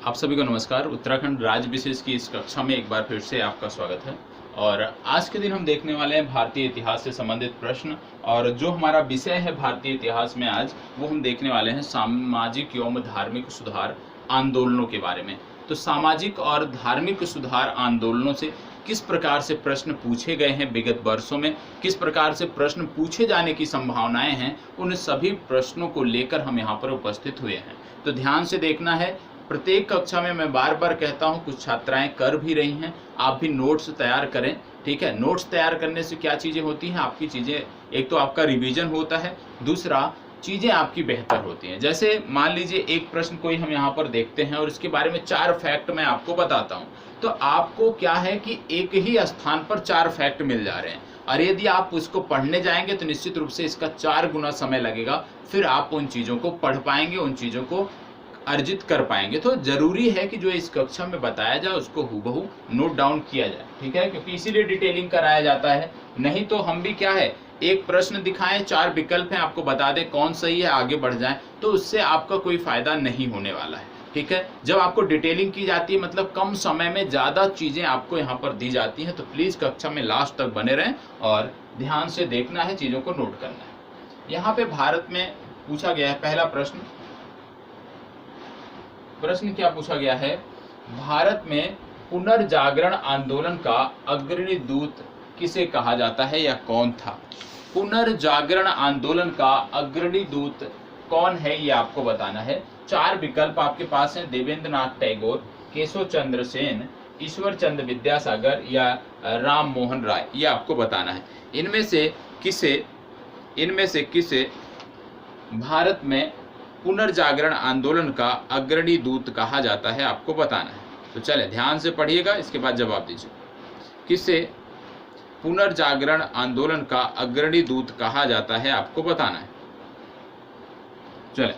आप सभी को नमस्कार। उत्तराखंड राज्य विशेष की इस कक्षा में एक बार फिर से आपका स्वागत है। और आज के दिन हम देखने वाले हैं भारतीय इतिहास से संबंधित प्रश्न। और जो हमारा विषय है भारतीय इतिहास में आज, वो हम देखने वाले हैं सामाजिक एवं धार्मिक सुधार आंदोलनों के बारे में। तो सामाजिक और धार्मिक सुधार आंदोलनों से किस प्रकार से प्रश्न पूछे गए हैं विगत वर्षों में, किस प्रकार से प्रश्न पूछे जाने की संभावनाएं हैं, उन सभी प्रश्नों को लेकर हम यहाँ पर उपस्थित हुए हैं। तो ध्यान से देखना है। प्रत्येक कक्षा में मैं बार बार कहता हूं, कुछ छात्राएं कर भी रही हैं, आप भी नोट्स तैयार करें। ठीक है, नोट्स तैयार करने से क्या चीज़ें होती हैं, आपकी चीज़ें, एक तो आपका रिवीजन होता है, दूसरा चीज़ें आपकी बेहतर होती हैं। जैसे मान लीजिए एक प्रश्न कोई हम यहाँ पर देखते हैं और इसके बारे में 4 फैक्ट मैं आपको बताता हूँ, तो आपको क्या है कि एक ही स्थान पर 4 फैक्ट मिल जा रहे हैं। और यदि आप उसको पढ़ने जाएंगे तो निश्चित रूप से इसका 4 गुना समय लगेगा, फिर आप उन चीज़ों को पढ़ पाएंगे, उन चीज़ों को अर्जित कर पाएंगे। तो जरूरी है कि जो इस कक्षा में बताया जाए उसको हूबहू नोट डाउन किया जाए। ठीक है, क्योंकि इसीलिए डिटेलिंग कराया जाता है। नहीं तो हम भी क्या है, एक प्रश्न दिखाएं, 4 विकल्प हैं, आपको बता दें कौन सही है, आगे बढ़ जाएं, तो उससे आपका कोई फायदा नहीं होने वाला है। ठीक है, जब आपको डिटेलिंग की जाती है, मतलब कम समय में ज़्यादा चीज़ें आपको यहाँ पर दी जाती हैं, तो प्लीज़ कक्षा में लास्ट तक बने रहें और ध्यान से देखना है, चीज़ों को नोट करना है। यहाँ पे भारत में पूछा गया है पहला प्रश्न क्या पूछा गया है, भारत में पुनर्जागरण आंदोलन का अग्रणी दूत किसे कहा जाता है या कौन था? पुनर्जागरण आंदोलन का अग्रणी दूत कौन है, ये आपको बताना है। 4 विकल्प आपके पास हैं, देवेंद्र नाथ टैगोर, केशव चंद्र सेन, ईश्वर चंद्र विद्यासागर या राम मोहन राय, ये आपको बताना है। इनमें से किसे भारत में पुनर्जागरण आंदोलन का अग्रणी दूत कहा जाता है, आपको बताना है। तो चले ध्यान से पढ़िएगा, इसके बाद जवाब दीजिए। किसे पुनर्जागरण आंदोलन का अग्रणी दूत कहा जाता है, आपको बताना है। चले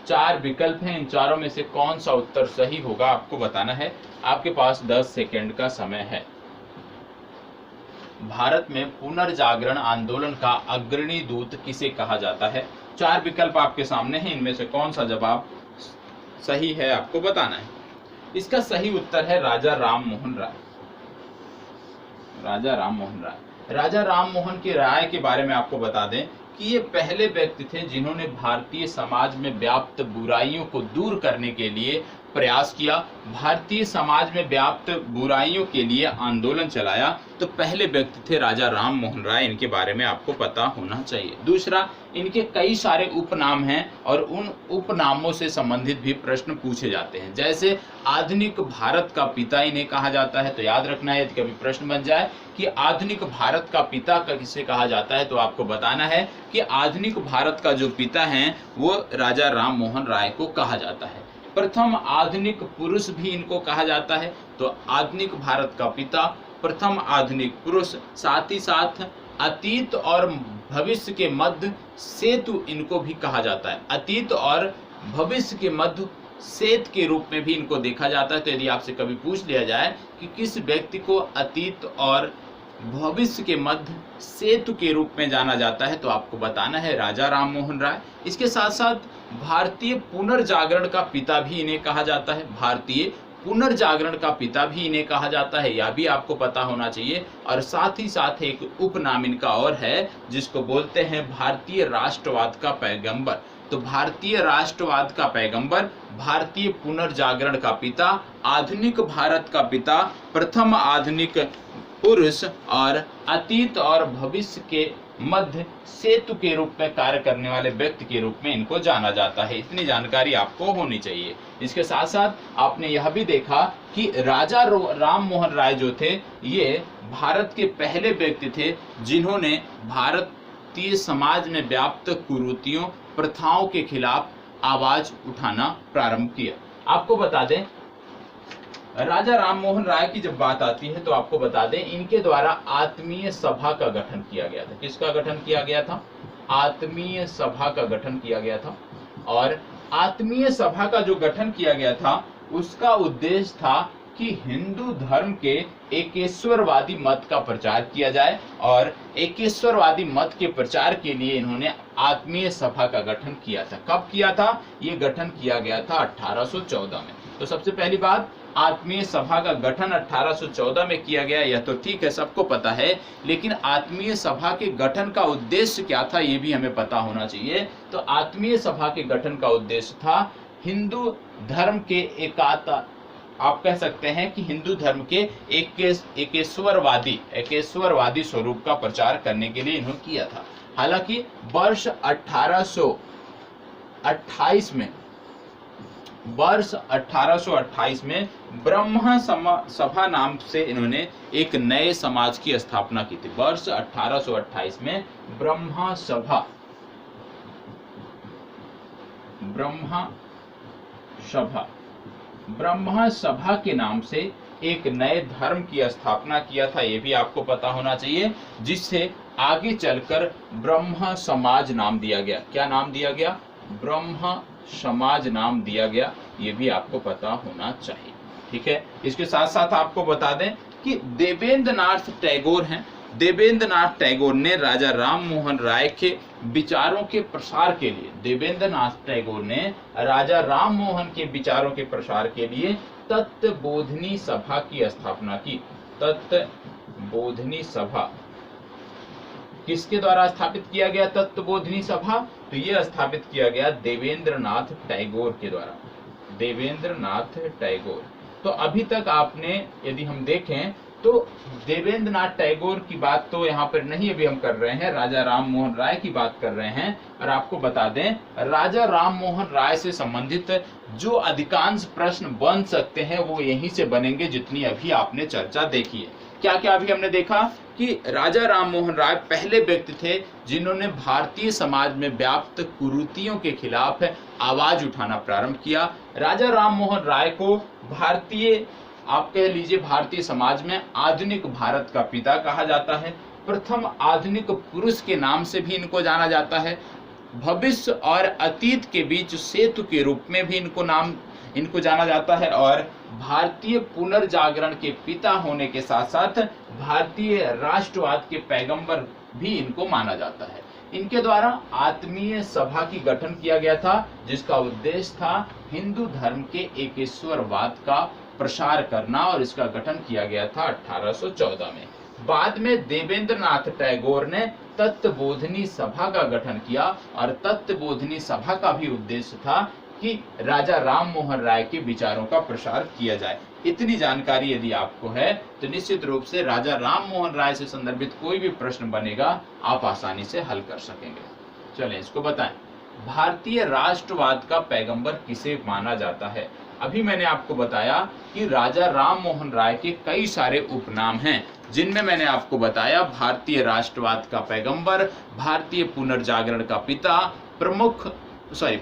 4 विकल्प हैं, इन चारों में से कौन सा उत्तर सही होगा आपको बताना है। आपके पास 10 सेकेंड का समय है। भारत में पुनर्जागरण आंदोलन का अग्रणी दूत किसे कहा जाता है? 4 विकल्प आपके सामने हैं, इनमें से कौन सा जवाब सही है आपको बताना है। इसका सही उत्तर है राजा राम मोहन राय। राजा राम मोहन राय। राजा राम मोहन के राय के बारे में आपको बता दें कि ये पहले व्यक्ति थे जिन्होंने भारतीय समाज में व्याप्त बुराइयों को दूर करने के लिए प्रयास किया, भारतीय समाज में व्याप्त बुराइयों के लिए आंदोलन चलाया। तो पहले व्यक्ति थे राजा राम मोहन राय, इनके बारे में आपको पता होना चाहिए। दूसरा, इनके कई सारे उपनाम हैं और उन उपनामों से संबंधित भी प्रश्न पूछे जाते हैं। जैसे आधुनिक भारत का पिता इन्हें कहा जाता है, तो याद रखना है, यदि कभी प्रश्न बन जाए कि आधुनिक भारत का पिता का किसे कहा जाता है, तो आपको बताना है कि आधुनिक भारत का जो पिता है वो राजा राम मोहन राय को कहा जाता है। प्रथम आधुनिक पुरुष भी इनको कहा जाता है, तो आधुनिक भारत का पिता, प्रथम आधुनिक पुरुष, साथ ही साथ अतीत और भविष्य के मध्य सेतु इनको भी कहा जाता है। अतीत और भविष्य के मध्य सेतु के रूप में भी इनको देखा जाता है। तो यदि आपसे कभी पूछ लिया जाए कि किस व्यक्ति को अतीत और भविष्य के मध्य सेतु के रूप में जाना जाता है, तो आपको बताना है राजा राम मोहन राय। इसके साथ साथ भारतीय पुनर्जागरण का पिता भी इन्हें कहा जाता है। भारतीय पुनर्जागरण का पिता भी इन्हें कहा जाता है, यह भी आपको पता होना चाहिए। और साथ ही साथ एक उपनाम इनका और है, जिसको बोलते हैं भारतीय राष्ट्रवाद का पैगंबर। तो भारतीय राष्ट्रवाद का पैगंबर, भारतीय पुनर्जागरण का पिता, आधुनिक भारत का पिता, प्रथम आधुनिक पुरुष और अतीत और भविष्य के मध्य सेतु के रूप में कार्य करने वाले व्यक्ति के रूप में इनको जाना जाता है। इतनी जानकारी आपको होनी चाहिए। इसके साथ साथ आपने यह भी देखा कि राजा राम मोहन राय जो थे, ये भारत के पहले व्यक्ति थे जिन्होंने भारतीय समाज में व्याप्त कुरीतियों, प्रथाओं के खिलाफ आवाज उठाना प्रारंभ किया। आपको बता दें, राजा राम मोहन राय की जब बात आती है तो आपको बता दें, इनके द्वारा आत्मीय सभा का गठन किया गया था। किसका गठन किया गया था? आत्मीय सभा का गठन किया गया था। और आत्मीय सभा का जो गठन किया गया था, उसका उद्देश्य था कि हिंदू धर्म के एकेश्वरवादी मत का प्रचार किया जाए, और एकेश्वरवादी मत के प्रचार के लिए इन्होंने आत्मीय सभा का गठन किया था। कब किया था? ये गठन किया गया था 1814 में। तो सबसे पहली बात, आत्मीय सभा का गठन 1814 में किया गया, यह तो ठीक है, सबको पता है, लेकिन आत्मीय सभा के गठन का उद्देश्य क्या था ये भी हमें पता होना चाहिए। तो आत्मीय सभा के गठन का उद्देश्य था हिंदू धर्म के आप कह सकते हैं कि हिंदू धर्म के एकेश्वरवादी स्वरूप का प्रचार करने के लिए इन्होंने किया था। हालांकि वर्ष 1828 में ब्रह्म सभा नाम से इन्होंने एक नए समाज की स्थापना की थी। वर्ष 1828 में ब्रह्म सभा के नाम से एक नए धर्म की स्थापना किया था, ये भी आपको पता होना चाहिए, जिससे आगे चलकर ब्रह्म समाज नाम दिया गया। क्या नाम दिया गया? ब्रह्म समाज नाम दिया गया, ये भी आपको पता होना चाहिए। ठीक है, इसके साथ साथ आपको बता दें कि देवेंद्रनाथ टैगोर हैं। देवेंद्रनाथ टैगोर ने राजा राम मोहन राय के विचारों के प्रसार के लिए, देवेंद्रनाथ टैगोर ने राजा राम मोहन के विचारों के प्रसार के लिए तत्वबोधिनी सभा की स्थापना की। तत्वबोधिनी सभा किसके द्वारा स्थापित किया गया? तत्वबोधिनी सभा तो ये स्थापित किया गया देवेंद्रनाथ टैगोर के द्वारा। देवेंद्रनाथ टैगोर। तो अभी तक आपने, यदि हम देखें तो देवेंद्रनाथ टैगोर की बात तो यहाँ पर नहीं अभी हम कर रहे हैं, राजा राम मोहन राय की बात कर रहे हैं। और आपको बता दें, राजा राम मोहन राय से संबंधित जो अधिकांश प्रश्न बन सकते हैं वो यहीं से बनेंगे, जितनी अभी आपने चर्चा देखी है। क्या क्या अभी हमने देखा कि राजा राम मोहन राय पहले व्यक्ति थे जिन्होंने भारतीय समाज में व्याप्त कुरीतियों के खिलाफ आवाज उठाना प्रारंभ किया। राजा राम मोहन राय को आप कह लीजिए भारतीय समाज में आधुनिक भारत का पिता कहा जाता है। प्रथम आधुनिक पुरुष के नाम से भी इनको जाना जाता है। भविष्य और अतीत के बीच सेतु के रूप में भी इनको जाना जाता है। और भारतीय पुनर्जागरण के पिता होने के साथ साथ भारतीय राष्ट्रवाद के पैगंबर भी इनको माना जाता है। इनके द्वारा आत्मीय सभा की गठन किया गया था, जिसका उद्देश्य था हिंदू धर्म के एकेश्वरवाद का प्रसार करना, और इसका गठन किया गया था 1814 में। बाद में देवेंद्रनाथ टैगोर ने तत्वबोधिनी सभा का गठन किया, और तत्वबोधिनी सभा का भी उद्देश्य था कि राजा राम मोहन राय के विचारों का प्रसार किया जाए। इतनी जानकारी यदि आपको है तो निश्चित रूप से राजा राम मोहन राय से संदर्भित कोई भी प्रश्न बनेगा आप आसानी से हल कर सकेंगे। चलें इसको बताएं, भारतीय राष्ट्रवाद का पैगंबर किसे माना जाता है? अभी मैंने आपको बताया कि राजा राम मोहन राय के कई सारे उपनाम हैं, जिनमें मैंने आपको बताया भारतीय राष्ट्रवाद का पैगंबर, भारतीय पुनर्जागरण का पिता,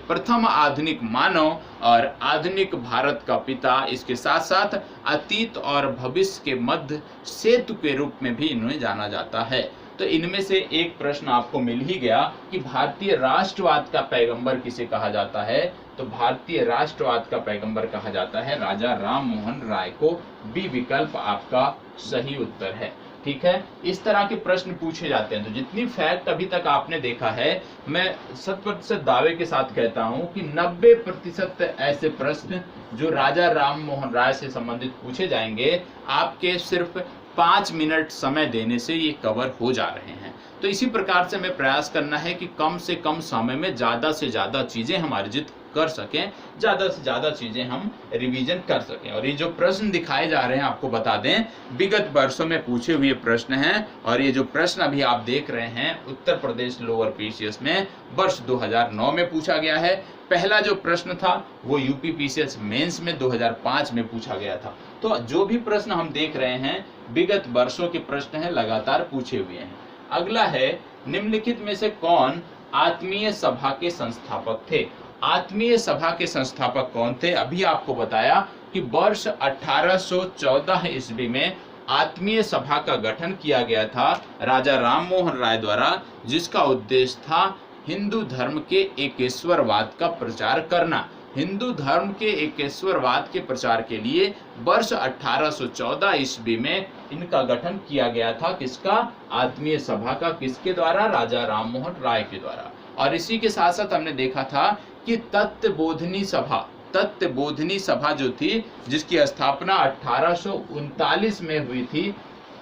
प्रथम आधुनिक मानव और आधुनिक भारत का पिता। इसके साथ साथ अतीत और भविष्य के मध्य सेतु के रूप में भी इन्हें जाना जाता है। तो इनमें से एक प्रश्न आपको मिल ही गया कि भारतीय राष्ट्रवाद का पैगंबर किसे कहा जाता है? तो भारतीय राष्ट्रवाद का पैगंबर कहा जाता है राजा राम मोहन राय को। बी विकल्प आपका सही उत्तर है। ठीक है, इस तरह के प्रश्न पूछे जाते हैं। तो जितनी फैक्ट अभी तक आपने देखा है, मैं 100% दावे के साथ कहता हूं कि 90% ऐसे प्रश्न जो राजा राम मोहन राय से संबंधित पूछे जाएंगे, आपके सिर्फ 5 मिनट समय देने से ये कवर हो जा रहे हैं। तो इसी प्रकार से हमें प्रयास करना है कि कम से कम समय में ज़्यादा से ज़्यादा चीज़ें हम अर्जित कर सकें, ज़्यादा से ज़्यादा चीज़ें हम रिवीजन कर सकें। और ये जो प्रश्न दिखाए जा रहे हैं आपको बता दें, विगत वर्षों में पूछे हुए प्रश्न हैं। और ये जो प्रश्न अभी आप देख रहे हैं उत्तर प्रदेश लोअर पीसीएस में वर्ष 2009 में पूछा गया है। पहला जो प्रश्न था वो यूपी पीसीएस मेंस में 2005 में पूछा गया था। तो जो भी प्रश्न हम देख रहे हैं विगत वर्षों के प्रश्न हैं, लगातार पूछे हुए हैं। अगला है, निम्नलिखित में से कौन आत्मीय सभा के संस्थापक थे? आत्मीय सभा के संस्थापक कौन थे? अभी आपको बताया कि वर्ष 1814 ईस्वी में आत्मीय सभा का गठन किया गया था राजा राम मोहन राय द्वारा, जिसका उद्देश्य था हिंदू धर्म के एकेश्वरवाद का प्रचार करना। हिंदू धर्म के एकेश्वरवाद के प्रचार के लिए वर्ष 1814 ईस्वी में इनका गठन किया गया था। किसका? आत्मीय सभा का। किसके द्वारा? राजा राममोहन राय के द्वारा। और इसी के साथ साथ हमने देखा था कि तत्वबोधिनी सभा जो थी, जिसकी स्थापना 1839 में हुई थी,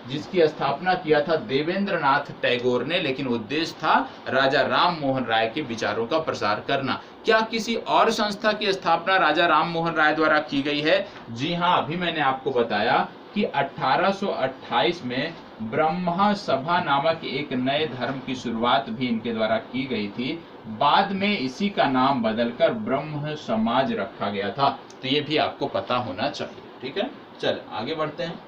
जिसकी स्थापना किया था देवेंद्रनाथ टैगोर ने, लेकिन उद्देश्य था राजा राममोहन राय के विचारों का प्रसार करना। क्या किसी और संस्था की स्थापना राजा राममोहन राय द्वारा की गई है? जी हाँ, अभी मैंने आपको बताया कि 1828 में ब्रह्म सभा नामक एक नए धर्म की शुरुआत भी इनके द्वारा की गई थी। बाद में इसी का नाम बदलकर ब्रह्म समाज रखा गया था। तो ये भी आपको पता होना चाहिए। ठीक है, चल आगे बढ़ते हैं।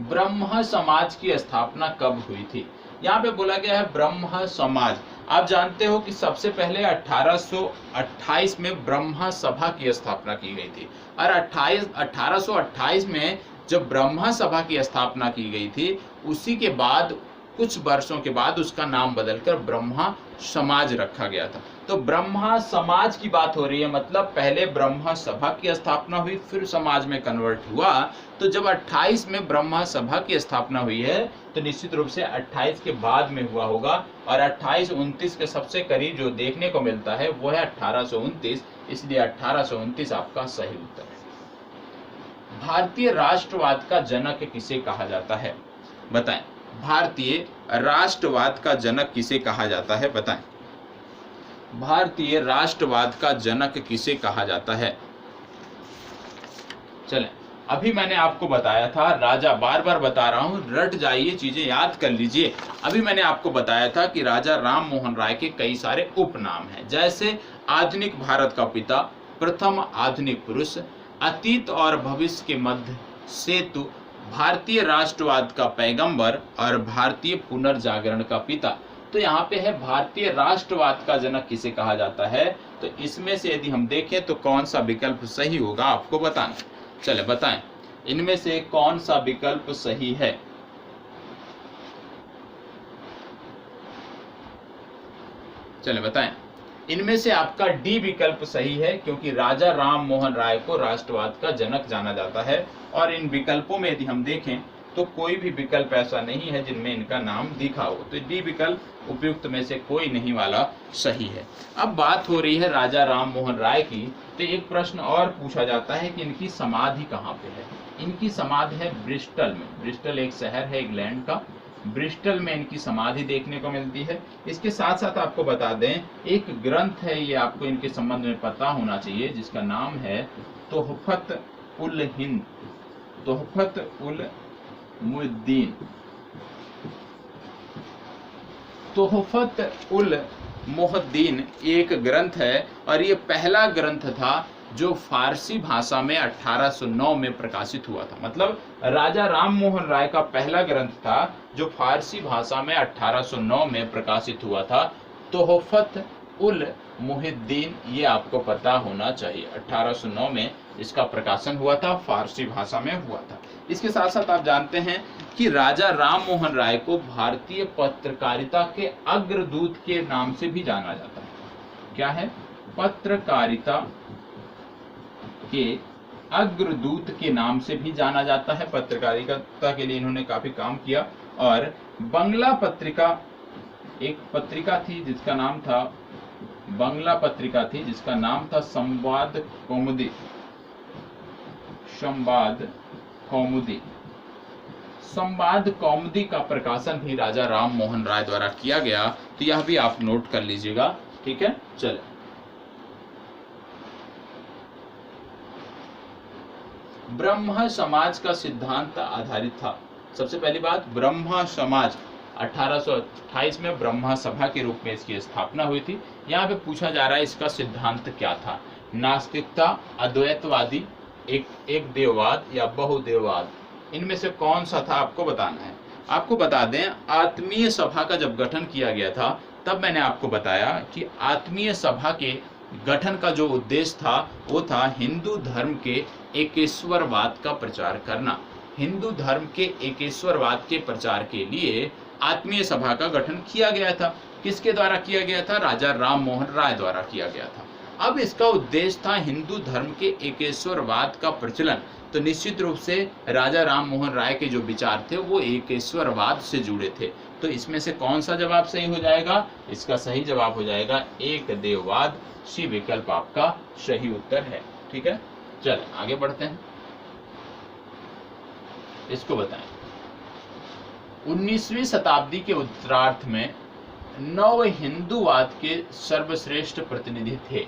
ब्रह्म समाज की स्थापना कब हुई थी? यहाँ पे बोला गया है ब्रह्म समाज। आप जानते हो कि सबसे पहले 1828 में ब्रह्म सभा की स्थापना की गई थी, और 1828 में जब ब्रह्म सभा की स्थापना की गई थी, उसी के बाद कुछ वर्षों के बाद उसका नाम बदलकर ब्रह्म समाज रखा गया था। तो ब्रह्म समाज की बात हो रही है, मतलब पहले ब्रह्म सभा की स्थापना हुई, फिर समाज में कन्वर्ट हुआ। तो जब 28 में ब्रह्म सभा की स्थापना हुई है, तो निश्चित रूप से 28 के बाद में हुआ होगा, और 28-29 के सबसे करीब जो देखने को मिलता है वो है 1829, इसलिए 1829 आपका सही उत्तर है। भारतीय राष्ट्रवाद का जनक किसे कहा जाता है? बताएं। भारतीय राष्ट्रवाद का जनक किसे कहा जाता है? बताएं। भारतीय राष्ट्रवाद का जनक किसे कहा जाता है? चलें, अभी मैंने आपको बताया था, राजा, बार बार बता रहा हूं, रट जाइए, चीजें याद कर लीजिए। अभी मैंने आपको बताया था कि राजा राममोहन राय के कई सारे उपनाम हैं, जैसे आधुनिक भारत का पिता, प्रथम आधुनिक पुरुष, अतीत और भविष्य के मध्य सेतु, भारतीय राष्ट्रवाद का पैगंबर और भारतीय पुनर्जागरण का पिता। तो यहाँ पे है भारतीय राष्ट्रवाद का जनक किसे कहा जाता है। तो इसमें से यदि हम देखें तो कौन सा विकल्प सही होगा आपको बताना। चले बताएं, इनमें से कौन सा विकल्प सही है? चले बताएं। इनमें से आपका डी विकल्प सही है, क्योंकि राजा राममोहन राय को राष्ट्रवाद का जनक जाना जाता है। और इन विकल्पों में यदि हम देखें तो कोई भी विकल्प ऐसा नहीं है जिनमें इनका नाम दिखा हो। तो डी विकल्प उपयुक्त में से कोई नहीं वाला सही है। अब बात हो रही है राजा राममोहन राय की, तो एक प्रश्न और पूछा जाता है कि इनकी समाधि कहाँ पे है। इनकी समाधि है ब्रिस्टल में। ब्रिस्टल एक शहर है इंग्लैंड का, ब्रिस्टल में इनकी समाधि देखने को मिलती है। इसके साथ साथ आपको बता दें, एक ग्रंथ है, ये आपको इनके संबंध में पता होना चाहिए, जिसका नाम है तोहफत उल हिंद, तोहफत उल मुद्दीन। तोहफत उल मुद्दीन एक ग्रंथ है, और ये पहला ग्रंथ था जो फारसी भाषा में 1809 में प्रकाशित हुआ था। मतलब राजा राममोहन राय का पहला ग्रंथ था जो फारसी भाषा में 1809 में प्रकाशित हुआ था, तोहफत उल मुहिद्दीन। ये आपको पता होना चाहिए, 1809 में इसका प्रकाशन हुआ था, फारसी भाषा में हुआ था। इसके साथ साथ आप जानते हैं कि राजा राममोहन राय को भारतीय पत्रकारिता के अग्रदूत के नाम से भी जाना जाता है। क्या है? पत्रकारिता के अग्रदूत के नाम से भी जाना जाता है। पत्रकारिता के लिए इन्होंने काफी काम किया। और बंगला पत्रिका, एक पत्रिका थी जिसका नाम था, बंगला पत्रिका थी जिसका नाम था संवाद कौमुदी। संवाद कौमुदी, संवाद कौमुदी का प्रकाशन भी राजा राममोहन राय द्वारा किया गया। तो यह भी आप नोट कर लीजिएगा। ठीक है, चले। ब्रह्म समाज का सिद्धांत आधारित था। सबसे पहली बात, ब्रह्म समाज 1828 में ब्रह्म सभा के रूप में इसकी स्थापना हुई थी। यहाँ पे पूछा जा रहा है इसका सिद्धांत क्या था। नास्तिकता, अद्वैतवादी, एक देववाद या बहुदेववाद, इनमें से कौन सा था आपको बताना है। आपको बता दें, आत्मीय सभा का जब गठन किया गया था तब मैंने आपको बताया कि आत्मीय सभा के गठन का जो उद्देश्य था वो था हिंदू धर्म के एकेश्वरवाद का प्रचार करना। हिंदू धर्म के एकेश्वरवाद के प्रचार के लिए आत्मीय सभा का गठन किया गया था। किसके द्वारा किया गया था? राजा राम मोहन राय द्वारा किया गया था। अब इसका उद्देश्य था हिंदू धर्म के एकेश्वरवाद का प्रचलन। तो निश्चित रूप से राजा राम मोहन राय के जो विचार थे वो एकेश्वरवाद से जुड़े थे। तो इसमें से कौन सा जवाब सही हो जाएगा? इसका सही जवाब हो जाएगा एक देववाद। सी विकल्प आपका सही उत्तर है। ठीक है, चल आगे बढ़ते हैं। इसको बताएं। 19वीं शताब्दी के उत्तरार्ध में नव हिंदूवाद के सर्वश्रेष्ठ प्रतिनिधि थे।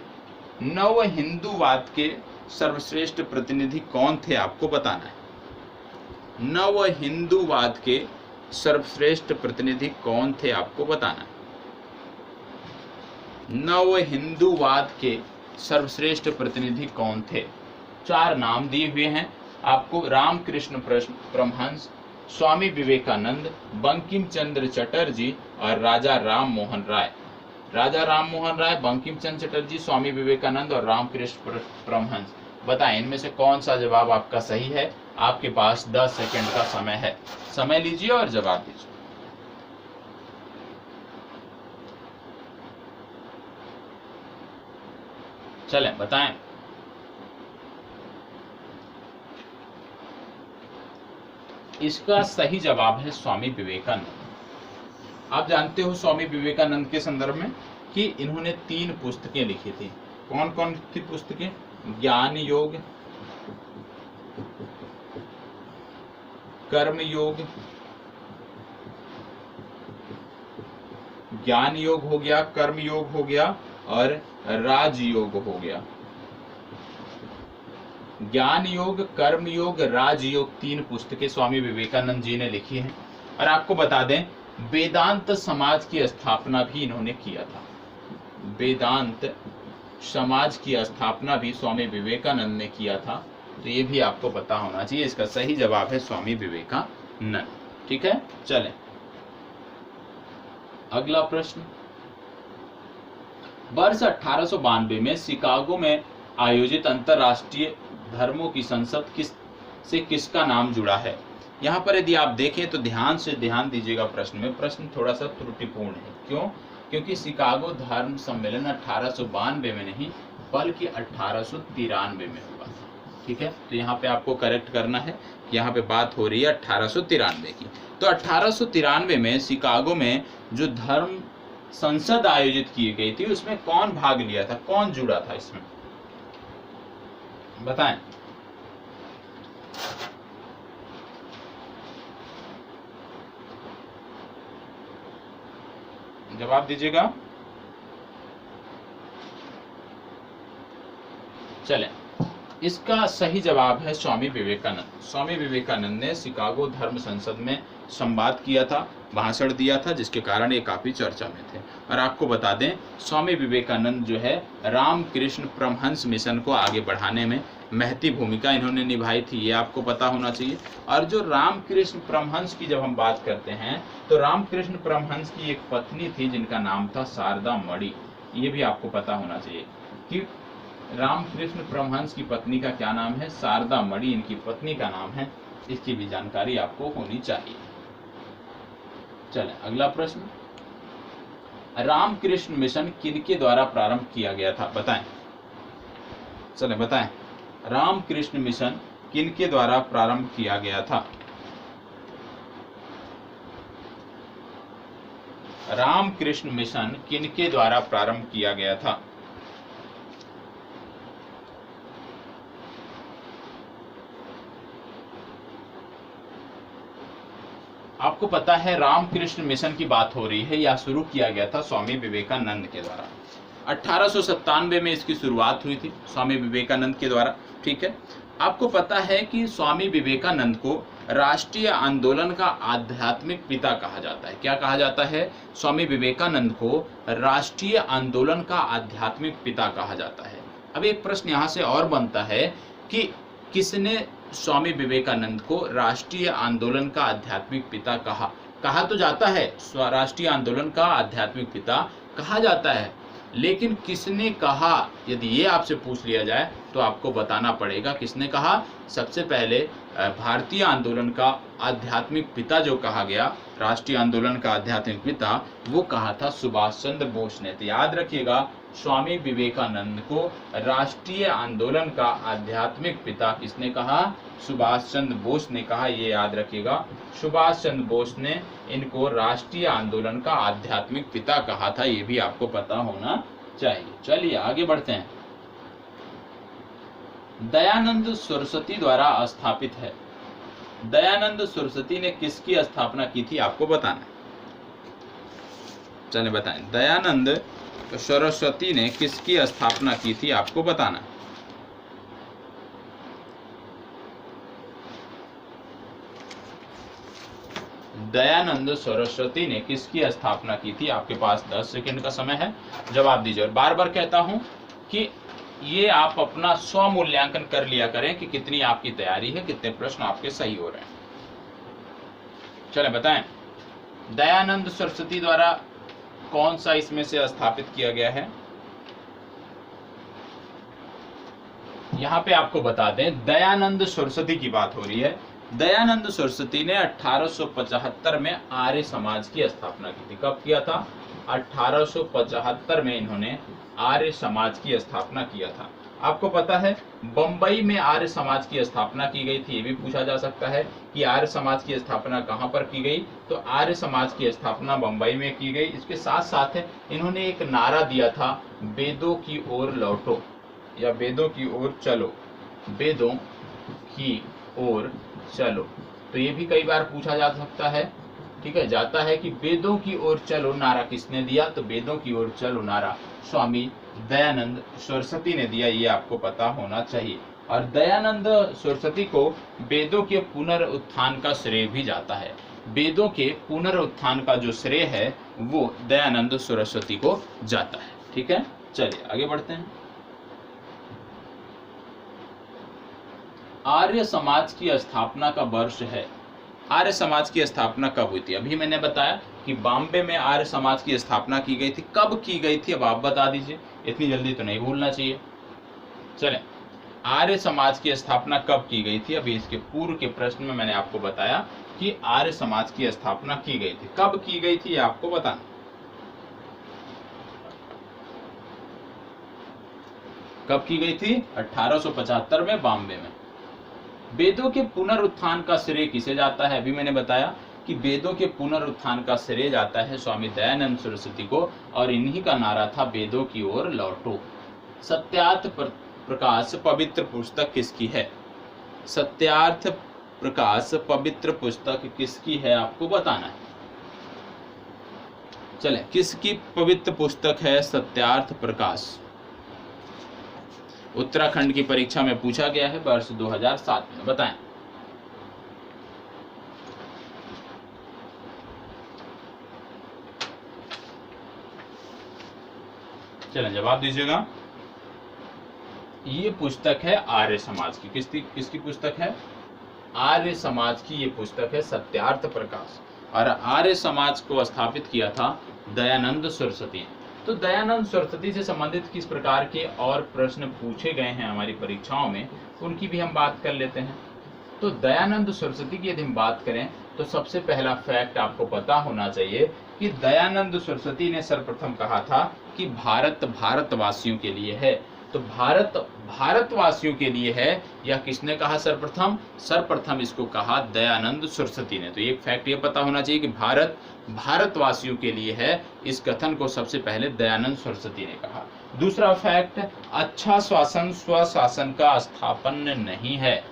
नव हिंदूवाद के सर्वश्रेष्ठ प्रतिनिधि कौन थे आपको बताना है। नव हिंदूवाद के सर्वश्रेष्ठ प्रतिनिधि कौन थे आपको बताना है। नव हिंदूवाद के सर्वश्रेष्ठ प्रतिनिधि कौन थे? 4 नाम दिए हुए हैं आपको। रामकृष्ण परमहंस, स्वामी विवेकानंद, बंकिम चंद्र चटर्जी और राजा राम मोहन राय। राजा राम मोहन राय, बंकिम चंद्र चटर्जी, स्वामी विवेकानंद और रामकृष्ण परमहंस। बताएं इनमें से कौन सा जवाब आपका सही है? आपके पास 10 सेकंड का समय है। समय लीजिए और जवाब दीजिए। चलें बताएं। इसका सही जवाब है स्वामी विवेकानंद। आप जानते हो स्वामी विवेकानंद के संदर्भ में कि इन्होंने 3 पुस्तकें लिखी थी। कौन कौन सी पुस्तकें? ज्ञान योग, कर्म योग, ज्ञान योग हो गया, कर्म योग हो गया और राजयोग हो गया। ज्ञान योग, कर्म योग, राजयोग 3 पुस्तकें स्वामी विवेकानंद जी ने लिखी हैं। और आपको बता दें वेदांत समाज की स्थापना भी इन्होंने किया था। वेदांत समाज की स्थापना भी स्वामी विवेकानंद ने किया था। तो ये भी आपको पता होना चाहिए। इसका सही जवाब है स्वामी विवेकानंद। ठीक है, चलें अगला प्रश्न। वर्ष 1892 में शिकागो में आयोजित अंतरराष्ट्रीय धर्मों की संसद किसका नाम जुड़ा है? यहाँ पर यदि आप देखें तो ध्यान से ध्यान दीजिएगा प्रश्न में। प्रश्न थोड़ा सा त्रुटिपूर्ण है। क्यों? क्योंकि शिकागो धर्म सम्मेलन 1892 में नहीं बल्कि 1893 में हुआ था। ठीक है, तो यहाँ पे आपको करेक्ट करना है। यहाँ पे बात हो रही है 1893 की। तो 1893 में शिकागो में जो धर्म संसद आयोजित की गई थी उसमें कौन भाग लिया था? कौन जुड़ा था इसमें? बताएं। जवाब दीजिएगा। चलें, इसका सही जवाब है स्वामी विवेकानंद। स्वामी विवेकानंद ने शिकागो धर्म संसद में संवाद किया था, भाषण दिया था, जिसके कारण ये काफी चर्चा में थे। और आपको बता दें स्वामी विवेकानंद जो है रामकृष्ण परमहंस मिशन को आगे बढ़ाने में महती भूमिका इन्होंने निभाई थी। ये आपको पता होना चाहिए। और जो रामकृष्ण परमहंस की जब हम बात करते हैं तो रामकृष्ण परमहंस की एक पत्नी थी जिनका नाम था शारदा मणि। ये भी आपको पता होना चाहिए कि रामकृष्ण परमहंस की पत्नी का क्या नाम है? शारदा मणि इनकी पत्नी का नाम है। इसकी भी जानकारी आपको होनी चाहिए। चलें अगला प्रश्न। रामकृष्ण मिशन किनके द्वारा प्रारंभ किया गया था? बताएं। चलें बताएं। रामकृष्ण मिशन किनके द्वारा प्रारंभ किया गया था? रामकृष्ण मिशन किनके द्वारा प्रारंभ किया गया था? आपको पता है रामकृष्ण मिशन की बात हो रही है या शुरू किया गया था स्वामी विवेकानंद के द्वारा। 1897 में इसकी शुरुआत हुई थी स्वामी विवेकानंद के द्वारा। ठीक है, आपको पता है कि स्वामी विवेकानंद को राष्ट्रीय आंदोलन का आध्यात्मिक पिता कहा जाता है। क्या कहा जाता है? स्वामी विवेकानंद को राष्ट्रीय आंदोलन का आध्यात्मिक पिता कहा जाता है। अब एक प्रश्न यहाँ से और बनता है कि किसने स्वामी विवेकानंद को राष्ट्रीय आंदोलन का आध्यात्मिक पिता कहा तो जाता है, राष्ट्रीय आंदोलन का आध्यात्मिक पिता कहा जाता है, लेकिन किसने कहा? यदि ये आपसे पूछ लिया जाए तो आपको बताना पड़ेगा किसने कहा। सबसे पहले भारतीय आंदोलन का आध्यात्मिक पिता जो कहा गया राष्ट्रीय आंदोलन का आध्यात्मिक पिता, वो कहा था सुभाष चंद्र बोस ने। तो याद रखिएगा, स्वामी विवेकानंद को राष्ट्रीय आंदोलन का आध्यात्मिक पिता किसने कहा? सुभाष चंद्र बोस ने कहा। ये याद रखिएगा, सुभाष चंद्र बोस ने इनको राष्ट्रीय आंदोलन का आध्यात्मिक पिता कहा था। ये भी आपको पता होना चाहिए। चलिए आगे बढ़ते हैं। दयानंद सरस्वती द्वारा स्थापित है। दयानंद सरस्वती ने किसकी स्थापना की थी, आपको बताना है। चलिए बताएं, दयानंद सरस्वती ने किसकी स्थापना की थी, आपको बताना है। दयानंद सरस्वती ने किसकी स्थापना की थी? आपके पास 10 सेकंड का समय है, जवाब दीजिए। और बार बार कहता हूं कि ये आप अपना स्व मूल्यांकन कर लिया करें कि कितनी आपकी तैयारी है, कितने प्रश्न आपके सही हो रहे हैं। चलें बताएं, दयानंद सरस्वती द्वारा कौन सा इसमें से स्थापित किया गया है? यहां पे आपको बता दें, दयानंद सरस्वती की बात हो रही है। दयानंद सरस्वती ने 1875 में आर्य समाज की स्थापना की थी। कब किया था? 1875 में इन्होंने आर्य समाज की स्थापना किया था। आपको पता है, बंबई में आर्य समाज की स्थापना की गई थी। ये भी पूछा जा सकता है कि आर्य समाज की स्थापना कहां पर की गई? तो आर्य समाज की स्थापना बंबई में की गई। इसके साथ साथ इन्होंने एक नारा दिया था, वेदों की ओर लौटो या वेदों की ओर चलो, वेदों की ओर चलो। तो ये भी कई बार पूछा जा सकता है, ठीक है, जाता है कि वेदों की ओर चलो नारा किसने दिया? तो वेदों की ओर चलो नारा स्वामी दयानंद सरस्वती ने दिया। ये आपको पता होना चाहिए। और दयानंद सरस्वती को वेदों के पुनरुत्थान का श्रेय भी जाता है। वेदों के पुनरुत्थान का जो श्रेय है वो दयानंद सरस्वती को जाता है। ठीक है, चलिए आगे बढ़ते हैं। आर्य समाज की स्थापना का वर्ष है। आर्य समाज की स्थापना कब हुई थी? अभी मैंने बताया कि बॉम्बे में आर्य समाज की स्थापना की गई थी। कब की गई थी, अब आप बता दीजिए, इतनी जल्दी तो नहीं भूलना चाहिए। चलें, आर्य समाज की स्थापना कब की गई थी? अभी इसके पूर्व के प्रश्न में मैंने आपको बताया कि आर्य समाज की स्थापना की गई थी। कब की गई थी, आपको बताना। कब की गई थी? 1875 में बॉम्बे में। वेदों के पुनरुत्थान का श्रेय किसे जाता है? अभी मैंने बताया कि वेदों के पुनरुत्थान का श्रेय जाता है स्वामी दयानंद सरस्वती को, और इन्हीं का नारा था वेदों की ओर लौटो। सत्यार्थ प्रकाश पवित्र पुस्तक किसकी है? सत्यार्थ प्रकाश पवित्र पुस्तक किसकी है, आपको बताना है। चले, किसकी पवित्र पुस्तक है सत्यार्थ प्रकाश? उत्तराखंड की परीक्षा में पूछा गया है वर्ष 2007 में। बताएं। चलें, जवाब दीजिएगा। ये पुस्तक है आर्य समाज की। किसकी पुस्तक है? आर्य समाज की ये पुस्तक है सत्यार्थ प्रकाश। और आर्य समाज को स्थापित किया था दयानंद सरस्वती ने। तो दयानंद सरस्वती से संबंधित किस प्रकार के और प्रश्न पूछे गए हैं हमारी परीक्षाओं में, उनकी भी हम बात कर लेते हैं। तो दयानंद सरस्वती की यदि हम बात करें तो सबसे पहला फैक्ट आपको पता होना चाहिए कि दयानंद सरस्वती ने सर्वप्रथम कहा था कि भारत भारतवासियों के लिए है। तो भारत भारतवासियों के लिए है, यह किसने कहा? सर्वप्रथम इसको कहा दयानंद सरस्वती ने। तो एक फैक्ट ये पता होना चाहिए कि भारत भारतवासियों के लिए है। इस कथन को सबसे पहले दयानंद सरस्वती ने कहा। दूसरा फैक्ट, अच्छा शासन स्वशासन का स्थापन नहीं है।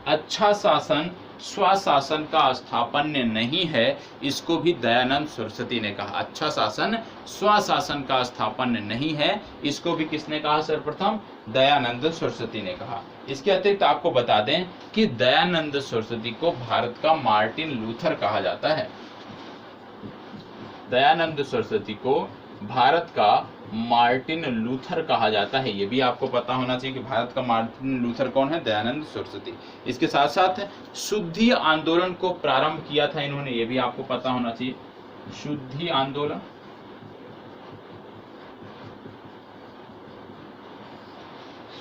अच्छा शासन स्वशासन का स्थापन नहीं है, इसको भी दयानंद सरस्वती ने कहा। अच्छा शासन स्वशासन का स्थापन नहीं है, इसको भी किसने कहा? सर्वप्रथम दयानंद सरस्वती ने कहा। इसके अतिरिक्त आपको बता दें कि दयानंद सरस्वती को भारत का मार्टिन लूथर कहा जाता है। दयानंद सरस्वती को भारत का मार्टिन लूथर कहा जाता है। ये भी आपको पता होना चाहिए कि भारत का मार्टिन लूथर कौन है? दयानंद सरस्वती। इसके साथ साथ शुद्धि आंदोलन को प्रारंभ किया था इन्होंने, ये भी आपको पता होना चाहिए। शुद्धि आंदोलन,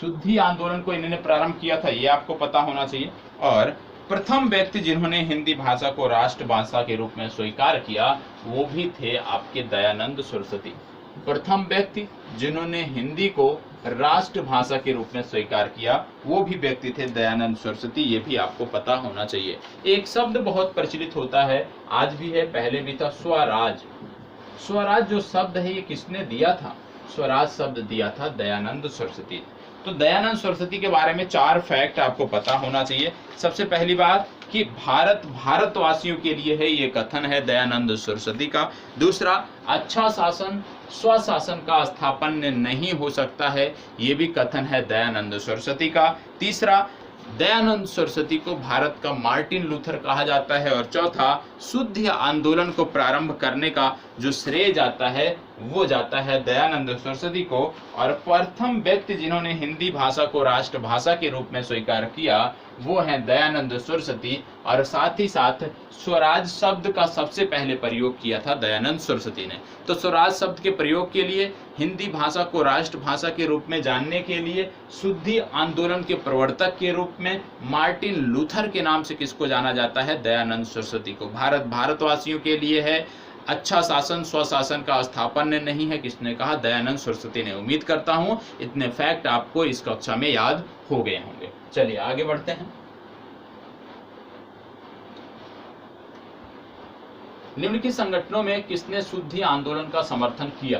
शुद्धि आंदोलन को इन्होंने प्रारंभ किया था, ये आपको पता होना चाहिए। और प्रथम व्यक्ति जिन्होंने हिंदी भाषा को राष्ट्रभाषा के रूप में स्वीकार किया वो भी थे आपके दयानंद सरस्वती। प्रथम व्यक्ति जिन्होंने हिंदी को राष्ट्रभाषा के रूप में स्वीकार किया वो भी व्यक्ति थे दयानंद सरस्वती। ये भी आपको पता होना चाहिए। एक शब्द बहुत प्रचलित होता है, आज भी है, पहले भी था, स्वराज। स्वराज जो शब्द है ये किसने दिया था? स्वराज शब्द दिया था दयानंद सरस्वती। तो दयानंद सरस्वती के बारे में 4 फैक्ट आपको पता होना चाहिए। सबसे पहली बात कि भारत भारतवासियों के लिए है, ये कथन है दयानंद सरस्वती का। दूसरा, अच्छा शासन स्वशासन का स्थापन नहीं हो सकता है, ये भी कथन है दयानंद सरस्वती का। तीसरा, दयानंद सरस्वती को भारत का मार्टिन लूथर कहा जाता है। और चौथा, शुद्ध आंदोलन को प्रारंभ करने का जो श्रेय जाता है वो जाता है दयानंद सरस्वती को। और प्रथम व्यक्ति जिन्होंने हिंदी भाषा को राष्ट्रभाषा के रूप में स्वीकार किया वो हैं दयानंद सरस्वती। और साथ ही साथ स्वराज शब्द का सबसे पहले प्रयोग किया था दयानंद सरस्वती ने। तो स्वराज शब्द के प्रयोग के लिए, हिंदी भाषा को राष्ट्रभाषा के रूप में जानने के लिए, शुद्धि आंदोलन के प्रवर्तक के रूप में मार्टिन लूथर के नाम से किसको जाना जाता है? दयानंद सरस्वती को। भारत भारतवासियों के लिए है, अच्छा शासन स्वशासन का स्थापन नहीं है, किसने कहा? दयानंद सरस्वती ने। उम्मीद करता हूं इतने फैक्ट आपको इस कक्षा में याद हो गए होंगे। चलिए आगे बढ़ते हैं। निम्नलिखित संगठनों में किसने शुद्धि आंदोलन का समर्थन किया?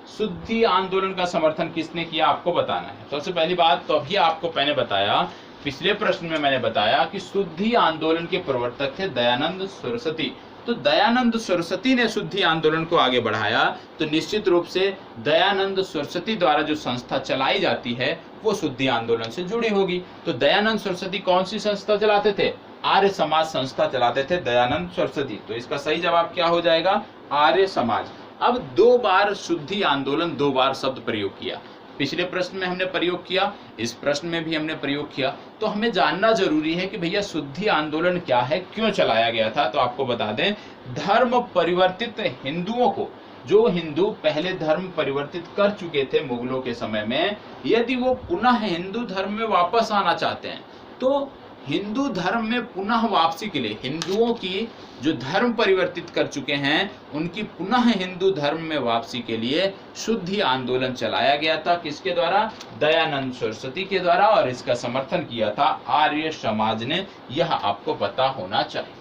शुद्धि आंदोलन का समर्थन किसने किया आपको बताना है। सबसे पहली बात तो अभी आपको मैंने बताया, पिछले प्रश्न में मैंने बताया कि शुद्धि आंदोलन के प्रवर्तक थे दयानंद सरस्वती। तो दयानंद सरस्वती ने शुद्धि आंदोलन को आगे बढ़ाया, तो निश्चित रूप से दयानंद सरस्वती द्वारा जो संस्था चलाई जाती है वो शुद्धि आंदोलन से जुड़ी होगी। तो दयानंद सरस्वती कौन सी संस्था चलाते थे? आर्य समाज संस्था चलाते थे दयानंद सरस्वती। तो इसका सही जवाब क्या हो जाएगा? आर्य समाज। अब 2 बार शुद्धि आंदोलन 2 बार शब्द प्रयोग किया। पिछले प्रश्न में हमने प्रयोग किया, इस प्रश्न में भी हमने प्रयोग किया। तो हमें जानना जरूरी है कि भैया शुद्धि आंदोलन क्या है, क्यों चलाया गया था। तो आपको बता दें, धर्म परिवर्तित हिंदुओं को, जो हिंदू पहले धर्म परिवर्तित कर चुके थे मुगलों के समय में, यदि वो पुनः हिंदू धर्म में वापस आना चाहते हैं तो हिंदू धर्म में पुनः वापसी के लिए, हिंदुओं की जो धर्म परिवर्तित कर चुके हैं उनकी पुनः हिंदू धर्म में वापसी के लिए शुद्धि आंदोलन चलाया गया था। किसके द्वारा? दयानंद सरस्वती के द्वारा। और इसका समर्थन किया था आर्य समाज ने, यह आपको पता होना चाहिए।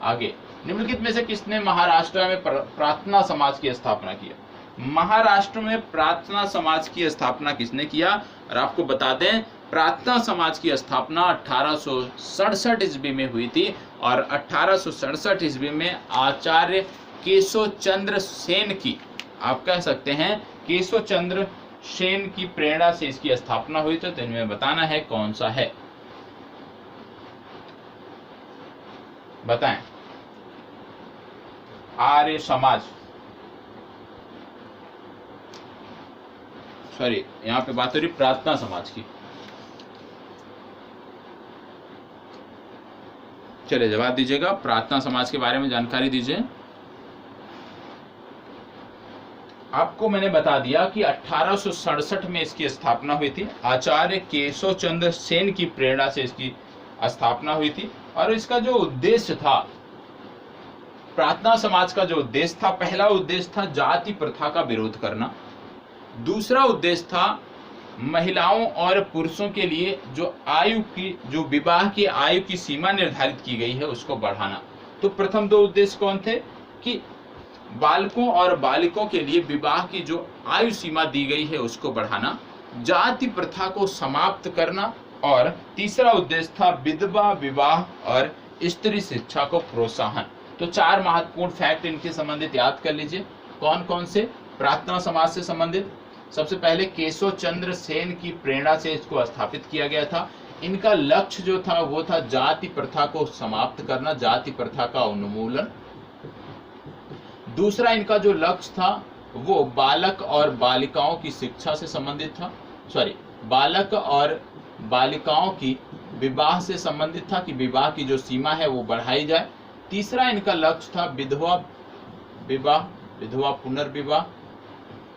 आगे, निम्नलिखित में से किसने महाराष्ट्र में प्रार्थना समाज की स्थापना किया? महाराष्ट्र में प्रार्थना समाज की स्थापना किसने किया? और आपको बता दें, प्रार्थना समाज की स्थापना 1867 ईस्वी में हुई थी। और 1867 ईस्वी में आचार्य केशव चंद्र सेन की, आप कह सकते हैं केशव चंद्र सेन की प्रेरणा से इसकी स्थापना हुई। तो इनमें बताना है कौन सा है, बताएं। आर्य समाज, सॉरी यहाँ पे बात हो रही प्रार्थना समाज की। चलिए जवाब दीजिएगा, प्रार्थना समाज के बारे में जानकारी दीजिए। आपको मैंने बता दिया कि 1867 में इसकी स्थापना हुई थी। आचार्य केशव चंद्र सेन की प्रेरणा से इसकी स्थापना हुई थी। और इसका जो उद्देश्य था, प्रार्थना समाज का जो उद्देश्य था, पहला उद्देश्य था जाति प्रथा का विरोध करना। दूसरा उद्देश्य था महिलाओं और पुरुषों के लिए जो आयु की, जो विवाह की आयु की सीमा निर्धारित की गई है उसको बढ़ाना। तो प्रथम 2 उद्देश्य कौन थे कि बालकों और बालिकाओं के लिए विवाह की जो आयु सीमा दी गई है उसको बढ़ाना, जाति प्रथा को समाप्त करना, और तीसरा उद्देश्य था विधवा विवाह और स्त्री शिक्षा को प्रोत्साहन। तो 4 महत्वपूर्ण फैक्ट इनके संबंधित याद कर लीजिए। कौन कौन से? प्रार्थना समाज से संबंधित, सबसे पहले केशव चंद्र सेन की प्रेरणा से इसको स्थापित किया गया था। इनका लक्ष्य जो था वो था जाति प्रथा को समाप्त करना, जाति प्रथा का उन्मूलन। दूसरा इनका जो लक्ष्य था वो बालक और बालिकाओं की शिक्षा से संबंधित था, सॉरी बालक और बालिकाओं की विवाह से संबंधित था कि विवाह की जो सीमा है वो बढ़ाई जाए। तीसरा इनका लक्ष्य था विधवा विवाह, विधवा पुनर्विवाह।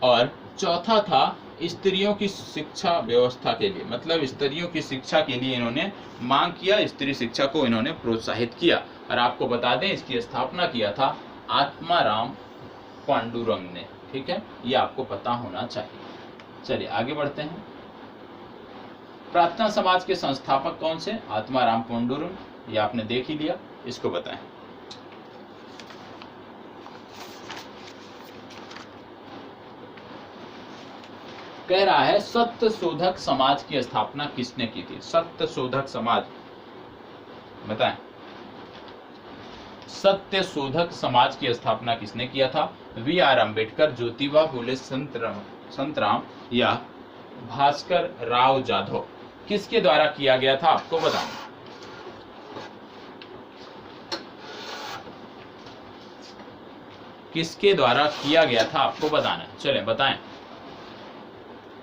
और चौथा था स्त्रियों की शिक्षा व्यवस्था के लिए, मतलब स्त्रियों की शिक्षा के लिए इन्होंने मांग किया, स्त्री शिक्षा को इन्होंने प्रोत्साहित किया। और आपको बता दें इसकी स्थापना किया था आत्माराम पांडुरंग ने। ठीक है, ये आपको पता होना चाहिए। चलिए आगे बढ़ते हैं। प्रार्थना समाज के संस्थापक कौन से? आत्माराम पांडुरंग, ये आपने देख ही लिया, इसको बताएं। कह रहा है सत्य शोधक समाज की स्थापना किसने की थी? सत्य शोधक समाज, बताएं। सत्य शोधक समाज की स्थापना किसने किया था? वी आर अम्बेडकर, ज्योतिबा फुले संतराम या भास्कर राव जाधव। किसके द्वारा किया गया था आपको बताएं। किसके द्वारा किया गया था आपको बताना है। चलें बताएं,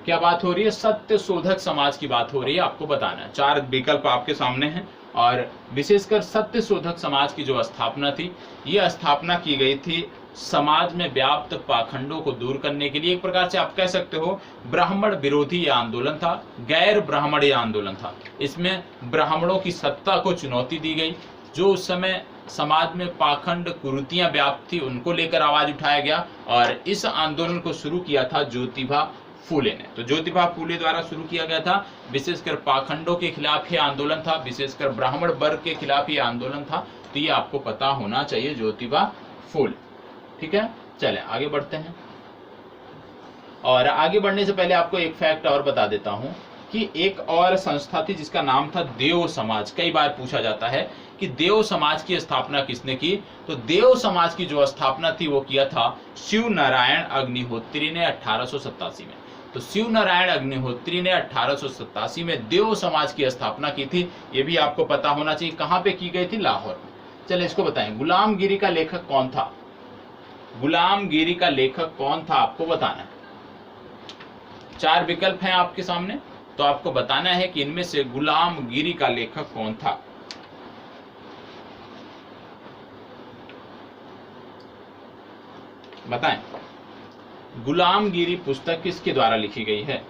क्या बात हो रही है? सत्य शोधक समाज की बात हो रही है, आपको बताना है। 4 विकल्प आपके सामने हैं और विशेषकर सत्य शोधक समाज की जो स्थापना थी, यह स्थापना की गई थी समाज में व्याप्त पाखंडों को दूर करने के लिए। एक प्रकार से आप कह सकते हो ब्राह्मण विरोधी यह आंदोलन था, गैर ब्राह्मण यह आंदोलन था। इसमें ब्राह्मणों की सत्ता को चुनौती दी गई। जो उस समय समाज में पाखंड कुरीतियां व्याप्त थी, उनको लेकर आवाज उठाया गया और इस आंदोलन को शुरू किया था ज्योतिबा फूले ने। तो ज्योतिबा फूले द्वारा शुरू किया गया था। विशेषकर पाखंडों के खिलाफ यह आंदोलन था, विशेषकर ब्राह्मण वर्ग के खिलाफ यह आंदोलन था। तो ये आपको पता होना चाहिए, ज्योतिबा फूले। ठीक है, चलें आगे बढ़ते हैं। और आगे बढ़ने से पहले आपको एक फैक्ट और बता देता हूं कि एक और संस्था थी जिसका नाम था देव समाज। कई बार पूछा जाता है कि देव समाज की स्थापना किसने की? तो देव समाज की जो स्थापना थी वो किया था शिव नारायण अग्निहोत्री ने 1887 में। तो शिव नारायण अग्निहोत्री ने 1887 में देव समाज की स्थापना की थी। ये भी आपको पता होना चाहिए। कहां पे की गई थी? लाहौर में। चलिए इसको बताएं, गुलामगिरी का लेखक कौन था? गुलामगिरी का लेखक कौन था आपको बताना है। 4 विकल्प हैं आपके सामने, तो आपको बताना है कि इनमें से गुलामगिरी का लेखक कौन था। बताएं, गुलामगिरी पुस्तक किसके द्वारा लिखी गई है?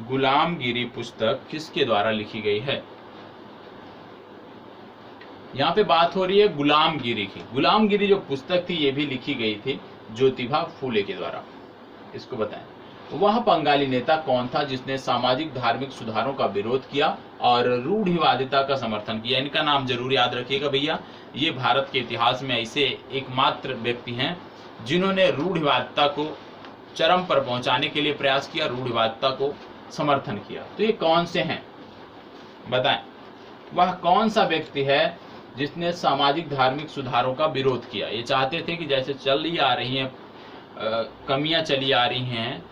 गुलामगिरी पुस्तक किसके द्वारा लिखी गई है? यहाँ पे बात हो रही है गुलामगिरी की। गुलामगिरी जो पुस्तक थी ये भी लिखी गई थी ज्योतिबा फूले के द्वारा। इसको बताएं, वह बंगाली नेता कौन था जिसने सामाजिक धार्मिक सुधारों का विरोध किया और रूढ़िवादिता का समर्थन किया? इनका नाम जरूर याद रखिएगा भैया। ये भारत के इतिहास में ऐसे एकमात्र व्यक्ति हैं जिन्होंने रूढ़िवादिता को चरम पर पहुंचाने के लिए प्रयास किया, रूढ़िवादिता को समर्थन किया। तो ये कौन से हैं बताएं। वह कौन सा व्यक्ति है जिसने सामाजिक धार्मिक सुधारों का विरोध किया? ये चाहते थे कि जैसे चली आ रही हैं कमियां चली आ रही हैं,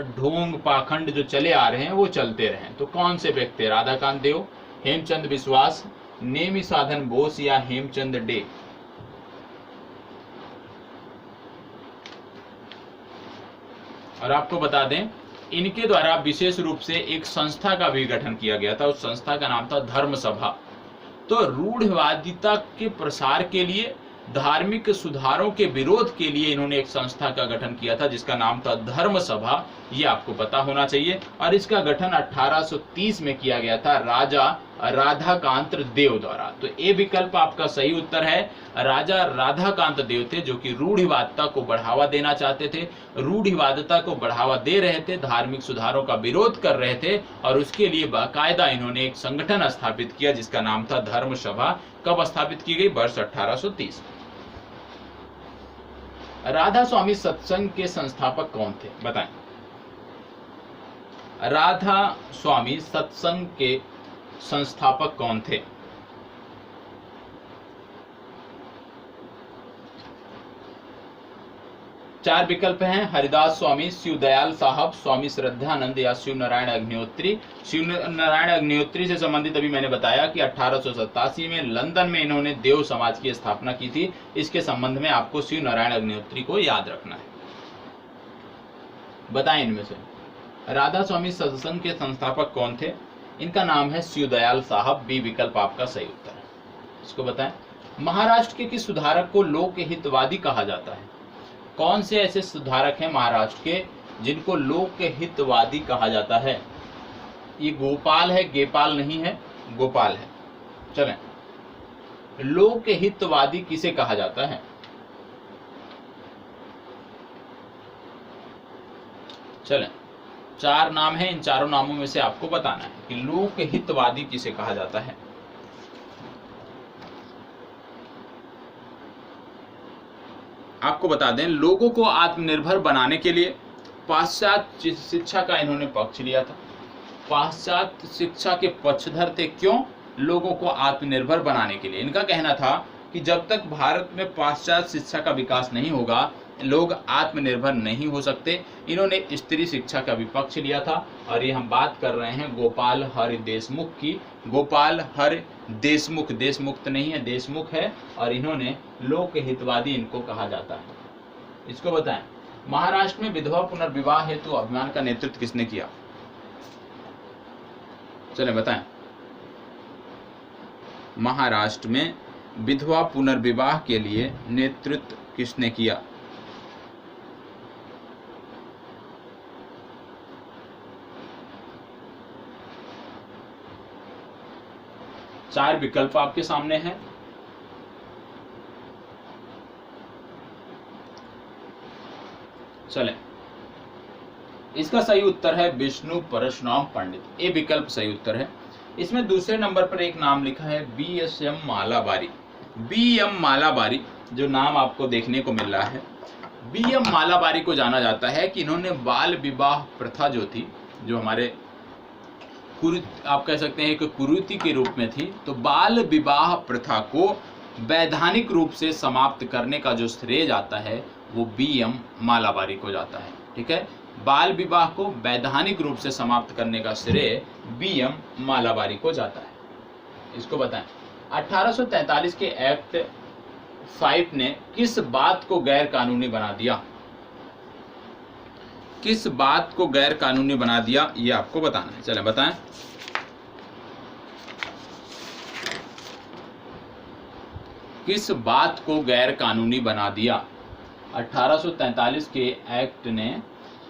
ढोंग पाखंड जो चले आ रहे हैं वो चलते रहें। तो कौन से व्यक्ति? राधाकांत देव, हेमचंद बिश्वास, नेमी साधन बोस या हेमचंद डे? और आपको बता दें इनके द्वारा विशेष रूप से एक संस्था का भी गठन किया गया था। उस संस्था का नाम था धर्म सभा। तो रूढ़िवादिता के प्रसार के लिए, धार्मिक सुधारों के विरोध के लिए इन्होंने एक संस्था का गठन किया था जिसका नाम था धर्म सभा। ये आपको पता होना चाहिए। और इसका गठन 1830 में किया गया था राजा राधाकांत देव द्वारा। तो ए विकल्प आपका सही उत्तर है। राजा राधाकांत देव थे जो कि रूढ़िवादिता को बढ़ावा देना चाहते थे, रूढ़िवादिता को बढ़ावा दे रहे थे, धार्मिक सुधारों का विरोध कर रहे थे और उसके लिए बाकायदा इन्होंने एक संगठन स्थापित किया जिसका नाम था धर्म सभा। कब स्थापित की गई? वर्ष 1830। राधा स्वामी सत्संग के संस्थापक कौन थे? बताएं। राधा स्वामी सत्संग के संस्थापक कौन थे? चार विकल्प हैं, हरिदास स्वामी, शिवदयाल साहब, स्वामी श्रद्धानंद या शिव नारायण अग्निहोत्री। शिव नारायण अग्निहोत्री से संबंधित अभी मैंने बताया कि 1887 में लंदन में इन्होंने देव समाज की स्थापना की थी। इसके संबंध में आपको शिव नारायण अग्निहोत्री को याद रखना है। बताएं इनमें से राधा स्वामी सत्संग के संस्थापक कौन थे? इनका नाम है शिवदयाल साहब। बी विकल्प आपका सही उत्तर है। इसको बताएं। महाराष्ट्र के किस सुधारक को लोक हितवादी कहा जाता है? कौन से ऐसे सुधारक हैं महाराष्ट्र के जिनको लोक हितवादी कहा जाता है? ये गोपाल है, गेपाल नहीं है, गोपाल है। चलें, लोक हितवादी किसे कहा जाता है? चलें, 4 नाम हैं, इन चारों नामों में से आपको बताना है कि लोक हितवादी किसे कहा जाता है। आपको बता दें, लोगों को आत्मनिर्भर बनाने के लिए पाश्चात्य शिक्षा का इन्होंने पक्ष लिया था। पाश्चात्य शिक्षा के पक्षधर थे, क्यों? लोगों को आत्मनिर्भर बनाने के लिए। इनका कहना था कि जब तक भारत में पाश्चात्य शिक्षा का विकास नहीं होगा, लोग आत्मनिर्भर नहीं हो सकते। इन्होंने स्त्री शिक्षा का विपक्ष लिया था, और ये हम बात कर रहे हैं गोपाल हरि देशमुख की। गोपाल हरि देशमुख, देशमुक्त नहीं है, देशमुख है, और इन्होंने लोक हितवादी इनको कहा जाता है। इसको बताएं, महाराष्ट्र में विधवा पुनर्विवाह हेतु अभियान का नेतृत्व किसने किया? चलें बताएं, महाराष्ट्र में विधवा पुनर्विवाह के लिए नेतृत्व किसने किया? चार विकल्प आपके सामने हैं। चलें, इसका सही उत्तर है विष्णु परशुराम पंडित। ये विकल्प सही उत्तर है। इसमें दूसरे नंबर पर एक नाम लिखा है BSM मालाबारी। BM मालाबारी जो नाम आपको देखने को मिल रहा है, BM मालाबारी को जाना जाता है कि इन्होंने बाल विवाह प्रथा जो थी, जो हमारे आप कह सकते हैं कि कुरीति के रूप में थी, तो बाल विवाह प्रथा को वैधानिक रूप से समाप्त करने का जो श्रेय जाता है वो BM मालाबारी को जाता है। ठीक है, बाल विवाह को वैधानिक रूप से समाप्त करने का श्रेय BM मालाबारी को जाता है। इसको बताएं, 1843 के एक्ट 5 ने किस बात को गैर कानूनी बना दिया? किस बात को गैर कानूनी बना दिया, ये आपको बताना है। चलें बताएं, किस बात को गैर कानूनी बना दिया? 1843 के एक्ट ने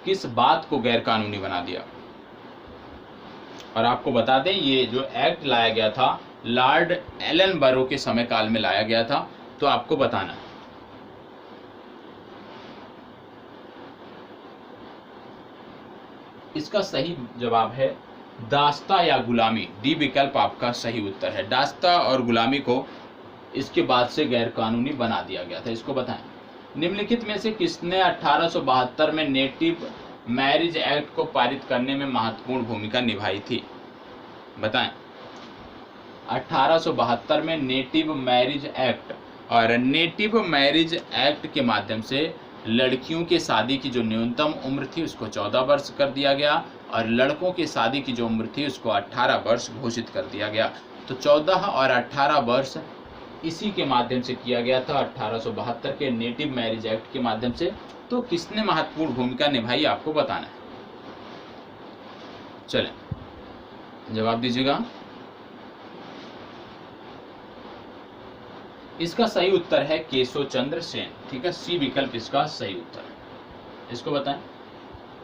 किस बात को गैर कानूनी बना दिया? और आपको बता दें, ये जो एक्ट लाया गया था लॉर्ड एलनबरो के समय काल में लाया गया था, तो आपको बताना है। इसका सही जवाब है दास्ता या गुलामी। डी विकल्प आपका सही उत्तर है। दास्ता और गुलामी को इसके बाद से गैर कानूनी बना दिया गया था। इसको बताएं, निम्नलिखित में से किसने 1872 में नेटिव मैरिज एक्ट को पारित करने में महत्वपूर्ण भूमिका निभाई थी? बताएं, 1872 में नेटिव मैरिज एक्ट, और नेटिव मैरिज एक्ट के माध्यम से लड़कियों के शादी की जो न्यूनतम उम्र थी उसको 14 वर्ष कर दिया गया, और लड़कों की शादी की जो उम्र थी उसको 18 वर्ष घोषित कर दिया गया। तो 14 और 18 वर्ष इसी के माध्यम से किया गया था, 1872 के नेटिव मैरिज एक्ट के माध्यम से। तो किसने महत्वपूर्ण भूमिका निभाई, आपको बताना है। चलें, जवाब दीजिएगा। इसका सही उत्तर है केशव चंद्र सेन। ठीक है, सी विकल्प इसका सही उत्तर है। इसको बताएं,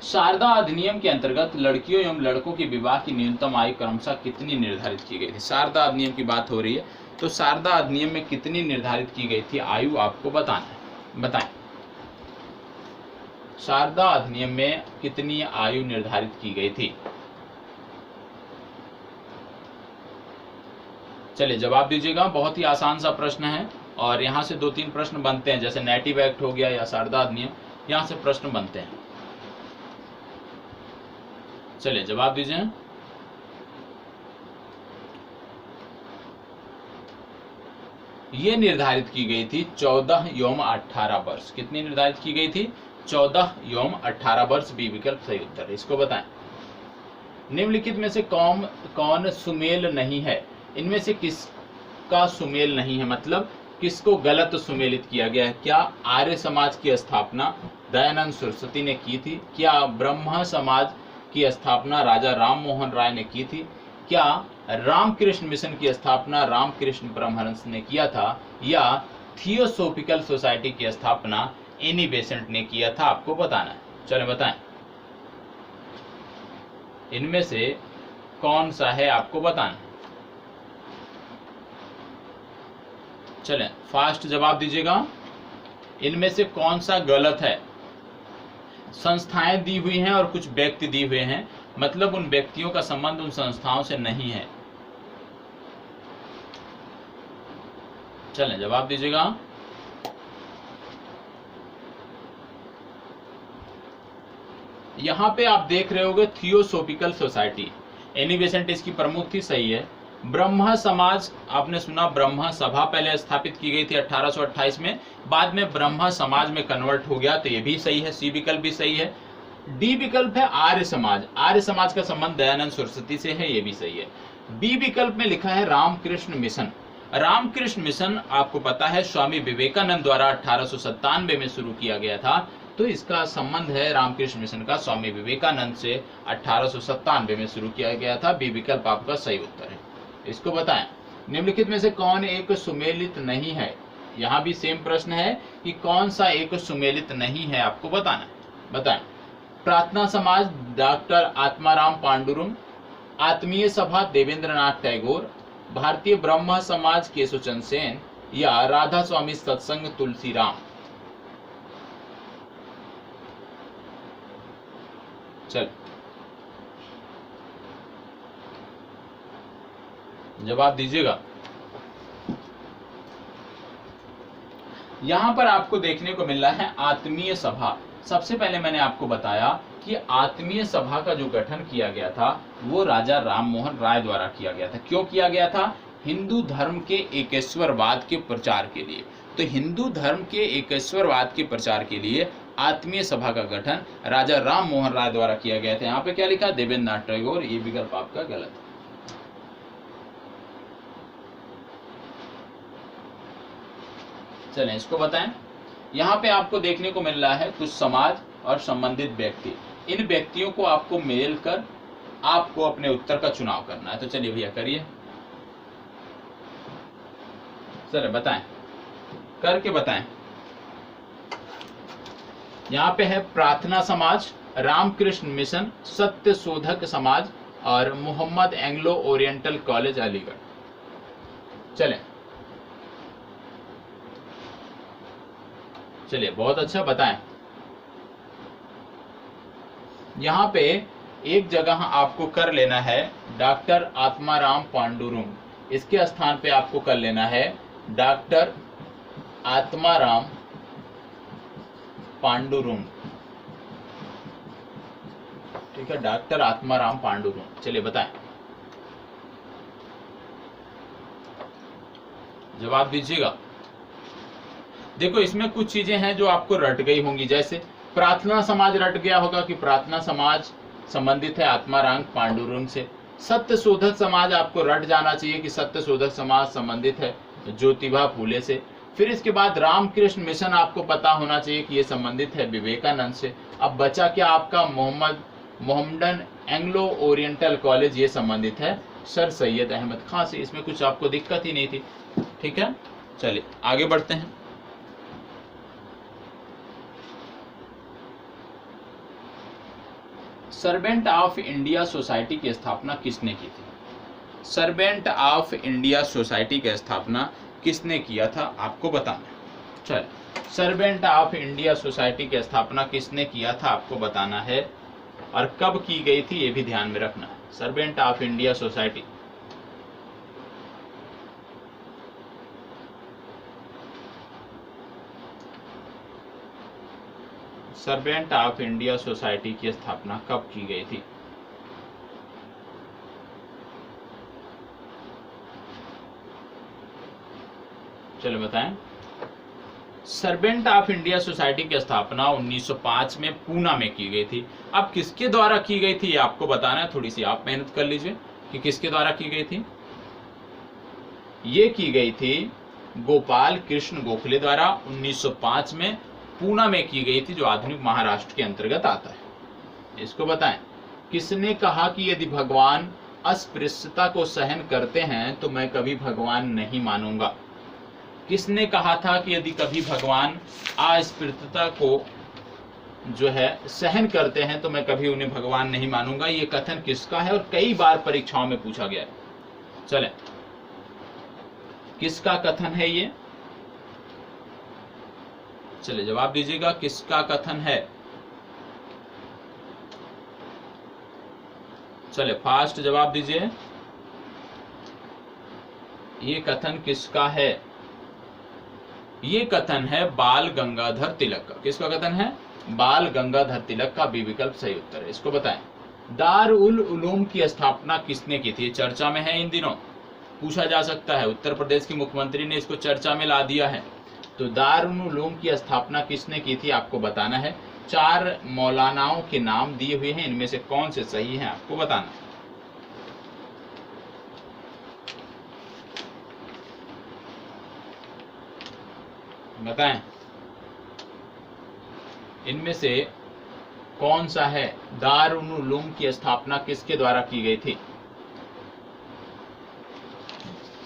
शारदा अधिनियम के अंतर्गत लड़कियों एवं लड़कों के विवाह की न्यूनतम आयु क्रमशः कितनी निर्धारित की गई थी? शारदा अधिनियम की बात हो रही है, तो शारदा अधिनियम में कितनी निर्धारित की गई थी आयु, आपको बताना है। बताएं, शारदा अधिनियम में कितनी आयु निर्धारित की गई थी? चलिए जवाब दीजिएगा। बहुत ही आसान सा प्रश्न है, और यहाँ से 2-3 प्रश्न बनते हैं, जैसे नेटिव एक्ट हो गया या शारदा अधिनियम, यहाँ से प्रश्न बनते हैं। चलिए जवाब दीजिए। ये निर्धारित की गई थी 14 एवं 18 वर्ष। कितनी निर्धारित की गई थी? 14 एवं 18 वर्ष। बी विकल्प सही उत्तर है। इसको बताएं, निम्नलिखित में से कौन सुमेल नहीं है? इनमें से किसका सुमेल नहीं है, मतलब किसको गलत सुमेलित किया गया है? क्या आर्य समाज की स्थापना दयानंद सरस्वती ने की थी? क्या ब्रह्म समाज की स्थापना राजा राम मोहन राय ने की थी? क्या रामकृष्ण मिशन की स्थापना रामकृष्ण परमहंस ने किया था? या थियोसोफिकल सोसाइटी की स्थापना एनी बेसेंट ने किया था, आपको बताना है। चले बताएं, इनमें से कौन सा है आपको बताना है। चलें फास्ट जवाब दीजिएगा, इनमें से कौन सा गलत है। संस्थाएं दी हुई हैं और कुछ व्यक्ति दिए हुए हैं, मतलब उन व्यक्तियों का संबंध उन संस्थाओं से नहीं है। चलें जवाब दीजिएगा। यहां पे आप देख रहे होंगे थियोसोफिकल सोसाइटी, एनी बेसेंट इसकी प्रमुख थी, सही है। ब्रह्म समाज आपने सुना, ब्रह्म सभा पहले स्थापित की गई थी 1828 में, बाद में ब्रह्म समाज में कन्वर्ट हो गया, तो ये भी सही है, सी विकल्प भी सही है। डी विकल्प है आर्य समाज, आर्य समाज का संबंध दयानंद सरस्वती से है, ये भी सही है। बी विकल्प में लिखा है रामकृष्ण मिशन। रामकृष्ण मिशन आपको पता है स्वामी विवेकानंद द्वारा 1897 में शुरू किया गया था, तो इसका संबंध है रामकृष्ण मिशन का स्वामी विवेकानंद से 1897 में शुरू किया गया था। बी विकल्प आपका सही उत्तर है। इसको बताएं, निम्नलिखित में से कौन एक सुमेलित नहीं है। यहाँ भी सेम प्रश्न है कि कौन सा एक सुमेलित नहीं है, आपको बताना है। बताएं, प्रार्थना समाज डॉक्टर आत्माराम पांडुरंग, आत्मीय सभा देवेंद्रनाथ टैगोर, भारतीय ब्रह्म समाज केशवचंद्र सेन या राधा स्वामी सत्संग तुलसीराम। चल जवाब दीजिएगा। यहां पर आपको देखने को मिल रहा है आत्मीय सभा। सबसे पहले मैंने आपको बताया कि आत्मीय सभा का जो गठन किया गया था वो राजा राममोहन राय द्वारा किया गया था। क्यों किया गया था? हिंदू धर्म के एकेश्वरवाद के प्रचार के लिए। तो हिंदू धर्म के एकेश्वरवाद के प्रचार के लिए आत्मीय सभा का गठन राजा राममोहन राय द्वारा किया गया था। यहाँ पे क्या लिखा? देवेंद्रनाथ टैगोर। ये विकल्प आपका गलत है। चलें इसको बताएं। यहाँ पे आपको देखने को मिल रहा है कुछ समाज और संबंधित व्यक्ति। इन व्यक्तियों को आपको मिलकर आपको अपने उत्तर का चुनाव करना है। तो चलिए भैया करिए, चलिए बताएं, करके बताएं। यहाँ पे है प्रार्थना समाज, रामकृष्ण मिशन, सत्य शोधक समाज और Mohammad Anglo Oriental College Aligarh. चलें चलिए बहुत अच्छा, बताएं। यहाँ पे एक जगह आपको कर लेना है डॉक्टर आत्माराम पांडुरंग, इसके स्थान पे आपको कर लेना है डॉक्टर आत्माराम पांडुरंग। ठीक है, डॉक्टर आत्माराम पांडुरंग। चलिए बताएं, जवाब दीजिएगा। देखो इसमें कुछ चीजें हैं जो आपको रट गई होंगी, जैसे प्रार्थना समाज रट गया होगा कि प्रार्थना समाज संबंधित है आत्माराम पांडुरंग से। सत्य शोधक समाज आपको रट जाना चाहिए कि सत्य शोधक समाज संबंधित है ज्योतिबा फूले से। फिर इसके बाद रामकृष्ण मिशन आपको पता होना चाहिए कि ये संबंधित है विवेकानंद से। अब बचा क्या आपका? मोहम्मदन एंग्लो ओरिएंटल कॉलेज, ये संबंधित है सर सैयद अहमद खां से। इसमें कुछ आपको दिक्कत ही नहीं थी। ठीक है, चलिए आगे बढ़ते हैं। सर्वेंट ऑफ इंडिया सोसाइटी की स्थापना किसने की थी? सर्वेंट ऑफ इंडिया सोसाइटी की स्थापना किसने किया था, आपको बताना है। चल, सर्वेंट ऑफ इंडिया सोसाइटी की स्थापना किसने किया था आपको बताना है, और कब की गई थी ये भी ध्यान में रखना है। Servant of India society servant of India society की स्थापना कब की गई थी? चलो बताएं। सर्वेंट ऑफ इंडिया सोसाइटी की स्थापना 1905 में पूना में की गई थी। अब किसके द्वारा की गई थी ये आपको बताना है। थोड़ी सी आप मेहनत कर लीजिए कि किसके द्वारा की गई थी। ये की गई थी गोपाल कृष्ण गोखले द्वारा 1905 में पूना में की गई थी, जो आधुनिक महाराष्ट्र के अंतर्गत आता है। इसको बताएं। किसने कहा कि यदि भगवान अस्पृश्यता को सहन करते हैं तो मैं कभी भगवान नहीं मानूंगा? किसने कहा था कि यदि कभी भगवान अस्पृश्यता को जो है सहन करते हैं तो मैं कभी उन्हें भगवान नहीं मानूंगा? ये कथन किसका है और कई बार परीक्षाओं में पूछा गया है। चले, किसका कथन है ये? चले जवाब दीजिएगा, किसका कथन है? चले फास्ट जवाब दीजिए, ये कथन किसका है? ये कथन है बाल गंगाधर तिलक का। किसका कथन है? बाल गंगाधर तिलक का। बी विकल्प सही उत्तर है। इसको बताएं, दार उल उलूम की स्थापना किसने की थी? चर्चा में है इन दिनों, पूछा जा सकता है। उत्तर प्रदेश की मुख्यमंत्री ने इसको चर्चा में ला दिया है। तो दारुल उलूम की स्थापना किसने की थी आपको बताना है। 4 मौलानाओं के नाम दिए हुए हैं, इनमें से कौन से सही हैं आपको बताना है। बताएं, इनमें से कौन सा है? दारुल उलूम की स्थापना किसके द्वारा की गई थी?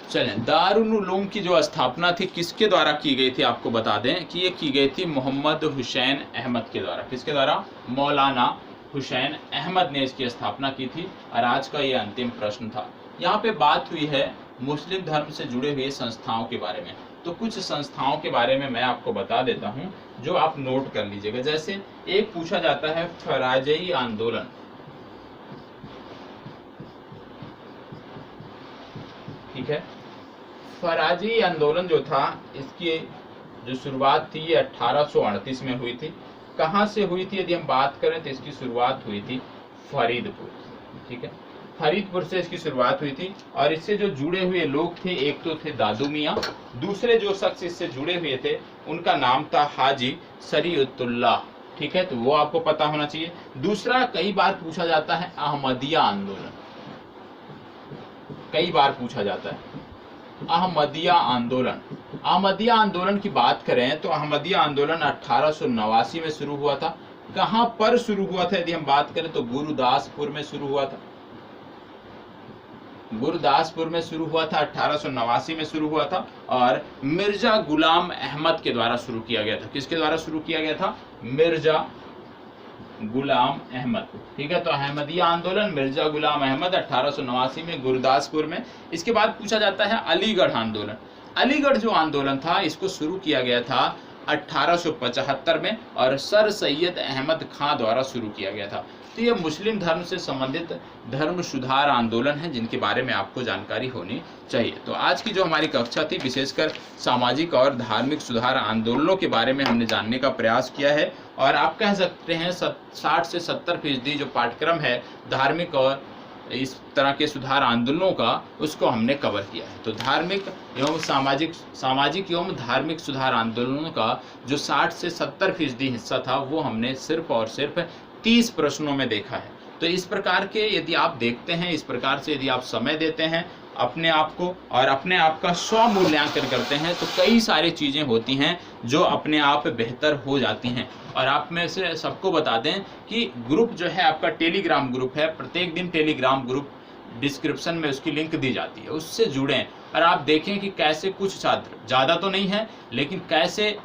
चलें, दारुल उलूम की जो स्थापना थी किसके द्वारा की गई थी आपको बता दें कि ये की गई थी मोहम्मद हुसैन अहमद के द्वारा। किसके द्वारा? मौलाना हुसैन अहमद ने इसकी स्थापना की थी। और आज का ये अंतिम प्रश्न था। यहाँ पे बात हुई है मुस्लिम धर्म से जुड़े हुए संस्थाओं के बारे में। तो कुछ संस्थाओं के बारे में मैं आपको बता देता हूँ जो आप नोट कर लीजिएगा। जैसे एक पूछा जाता है फराजई आंदोलन। ठीक है, फराजी आंदोलन जो था इसकी जो शुरुआत थी ये 1838 में हुई थी। कहाँ से हुई थी यदि हम बात करें तो इसकी शुरुआत हुई थी फरीदपुर। ठीक है, फरीदपुर से इसकी शुरुआत हुई थी। और इससे जो जुड़े हुए लोग थे, एक तो थे दादू मियाँ, दूसरे जो शख्स इससे जुड़े हुए थे उनका नाम था हाजी शरीयतुल्लाह। ठीक है, तो वो आपको पता होना चाहिए। दूसरा कई बार पूछा जाता है अहमदिया आंदोलन, कई बार पूछा जाता है अहमदिया आंदोलन। अहमदिया आंदोलन की बात करें तो अहमदिया आंदोलन 1889 में शुरू हुआ था। कहां पर शुरू हुआ था यदि हम बात करें तो गुरुदासपुर में शुरू हुआ था। गुरुदासपुर में शुरू हुआ था, 1889 में शुरू हुआ था। और मिर्जा गुलाम अहमद के द्वारा शुरू किया गया था। किसके द्वारा शुरू किया गया था? मिर्जा गुलाम अहमद। ठीक है, तो अहमदिया आंदोलन मिर्जा गुलाम अहमद 1889 में गुरुदासपुर में। इसके बाद पूछा जाता है अलीगढ़ आंदोलन। अलीगढ़ जो आंदोलन था इसको शुरू किया गया था 1875 में और सर सैयद अहमद खां द्वारा शुरू किया गया था। तो ये मुस्लिम धर्म से संबंधित धर्म सुधार आंदोलन है जिनके बारे में आपको जानकारी होनी चाहिए। तो आज की जो हमारी कक्षा थी विशेषकर सामाजिक और धार्मिक सुधार आंदोलनों के बारे में हमने जानने का प्रयास किया है। और आप कह सकते हैं 60 से 70% जो पाठ्यक्रम है धार्मिक और इस तरह के सुधार आंदोलनों का उसको हमने कवर किया है। तो धार्मिक एवं सामाजिक एवं धार्मिक सुधार आंदोलनों का जो 60 से 70% हिस्सा था वो हमने सिर्फ और सिर्फ 30 प्रश्नों में देखा है। तो इस प्रकार के यदि आप देखते हैं, इस प्रकार से यदि आप समय देते हैं अपने आप को और अपने आप का स्व मूल्यांकन करते हैं तो कई सारी चीज़ें होती हैं जो अपने आप बेहतर हो जाती हैं। और आप में से सबको बता दें कि ग्रुप जो है आपका टेलीग्राम ग्रुप है, प्रत्येक दिन टेलीग्राम ग्रुप डिस्क्रिप्शन में उसकी लिंक दी जाती है, उससे जुड़ें और आप देखें कि कैसे कुछ छात्र, ज़्यादा तो नहीं है लेकिन कैसे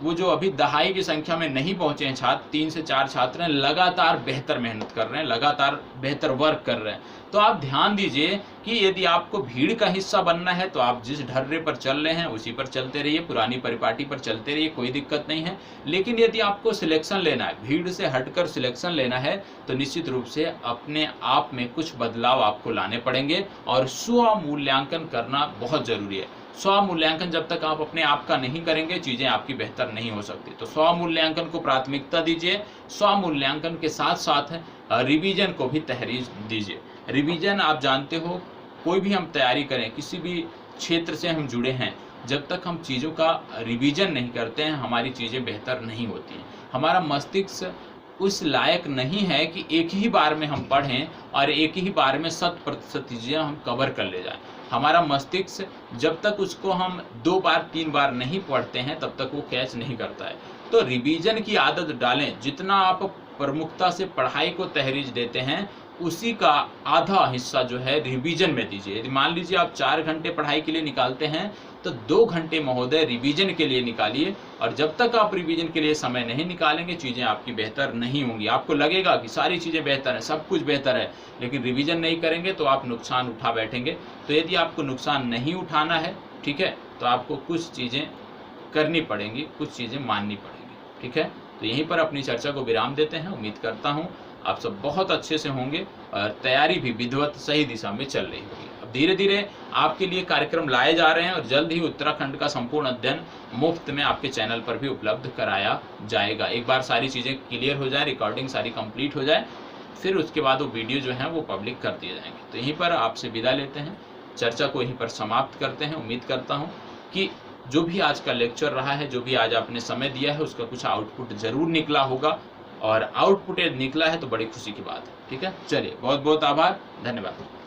वो जो अभी दहाई की संख्या में नहीं पहुंचे हैं छात्र, 3 से 4 छात्र हैं, लगातार बेहतर मेहनत कर रहे हैं, लगातार बेहतर वर्क कर रहे हैं। तो आप ध्यान दीजिए कि यदि आपको भीड़ का हिस्सा बनना है तो आप जिस ढर्रे पर चल रहे हैं उसी पर चलते रहिए, पुरानी परिपाटी पर चलते रहिए, कोई दिक्कत नहीं है। लेकिन यदि आपको सिलेक्शन लेना है, भीड़ से हटकर सिलेक्शन लेना है तो निश्चित रूप से अपने आप में कुछ बदलाव आपको लाने पड़ेंगे और स्व मूल्यांकन करना बहुत जरूरी है। स्व मूल्यांकन जब तक आप अपने आप का नहीं करेंगे चीज़ें आपकी बेहतर नहीं हो सकती। तो स्व मूल्यांकन को प्राथमिकता दीजिए, स्व मूल्यांकन के साथ साथ रिवीजन को भी तहरीर दीजिए। रिवीजन आप जानते हो, कोई भी हम तैयारी करें, किसी भी क्षेत्र से हम जुड़े हैं, जब तक हम चीज़ों का रिवीजन नहीं करते हैं हमारी चीज़ें बेहतर नहीं होती हैं। हमारा मस्तिष्क उस लायक नहीं है कि एक ही बार में हम पढ़ें और एक ही बार में 100% चीज़ें हम कवर कर ले जाएं। हमारा मस्तिष्क जब तक उसको हम 2 बार 3 बार नहीं पढ़ते हैं तब तक वो कैच नहीं करता है। तो रिवीजन की आदत डालें। जितना आप प्रमुखता से पढ़ाई को तहरीज देते हैं उसी का आधा हिस्सा जो है रिवीजन में दीजिए। यदि मान लीजिए आप 4 घंटे पढ़ाई के लिए निकालते हैं तो 2 घंटे महोदय रिवीजन के लिए निकालिए। और जब तक आप रिवीजन के लिए समय नहीं निकालेंगे, चीज़ें आपकी बेहतर नहीं होंगी। आपको लगेगा कि सारी चीज़ें बेहतर हैं, सब कुछ बेहतर है, लेकिन रिवीजन नहीं करेंगे तो आप नुकसान उठा बैठेंगे। तो यदि आपको नुकसान नहीं उठाना है, ठीक है, तो आपको कुछ चीज़ें करनी पड़ेंगी, कुछ चीज़ें माननी पड़ेंगी, ठीक है। तो यहीं पर अपनी चर्चा को विराम देते हैं। उम्मीद करता हूँ आप सब बहुत अच्छे से होंगे और तैयारी भी विधिवत सही दिशा में चल रही होगी। अब धीरे धीरे आपके लिए कार्यक्रम लाए जा रहे हैं और जल्द ही उत्तराखंड का संपूर्ण अध्ययन मुफ्त में आपके चैनल पर भी उपलब्ध कराया जाएगा। एक बार सारी चीज़ें क्लियर हो जाए, रिकॉर्डिंग सारी कंप्लीट हो जाए, फिर उसके बाद वो वीडियो जो है वो पब्लिक कर दिए जाएंगे। तो यहीं पर आपसे विदा लेते हैं, चर्चा को यहीं पर समाप्त करते हैं। उम्मीद करता हूँ कि जो भी आज का लेक्चर रहा है, जो भी आज आपने समय दिया है, उसका कुछ आउटपुट जरूर निकला होगा, और आउटपुट निकला है तो बड़ी खुशी की बात है, ठीक है। चलिए, बहुत बहुत आभार, धन्यवाद।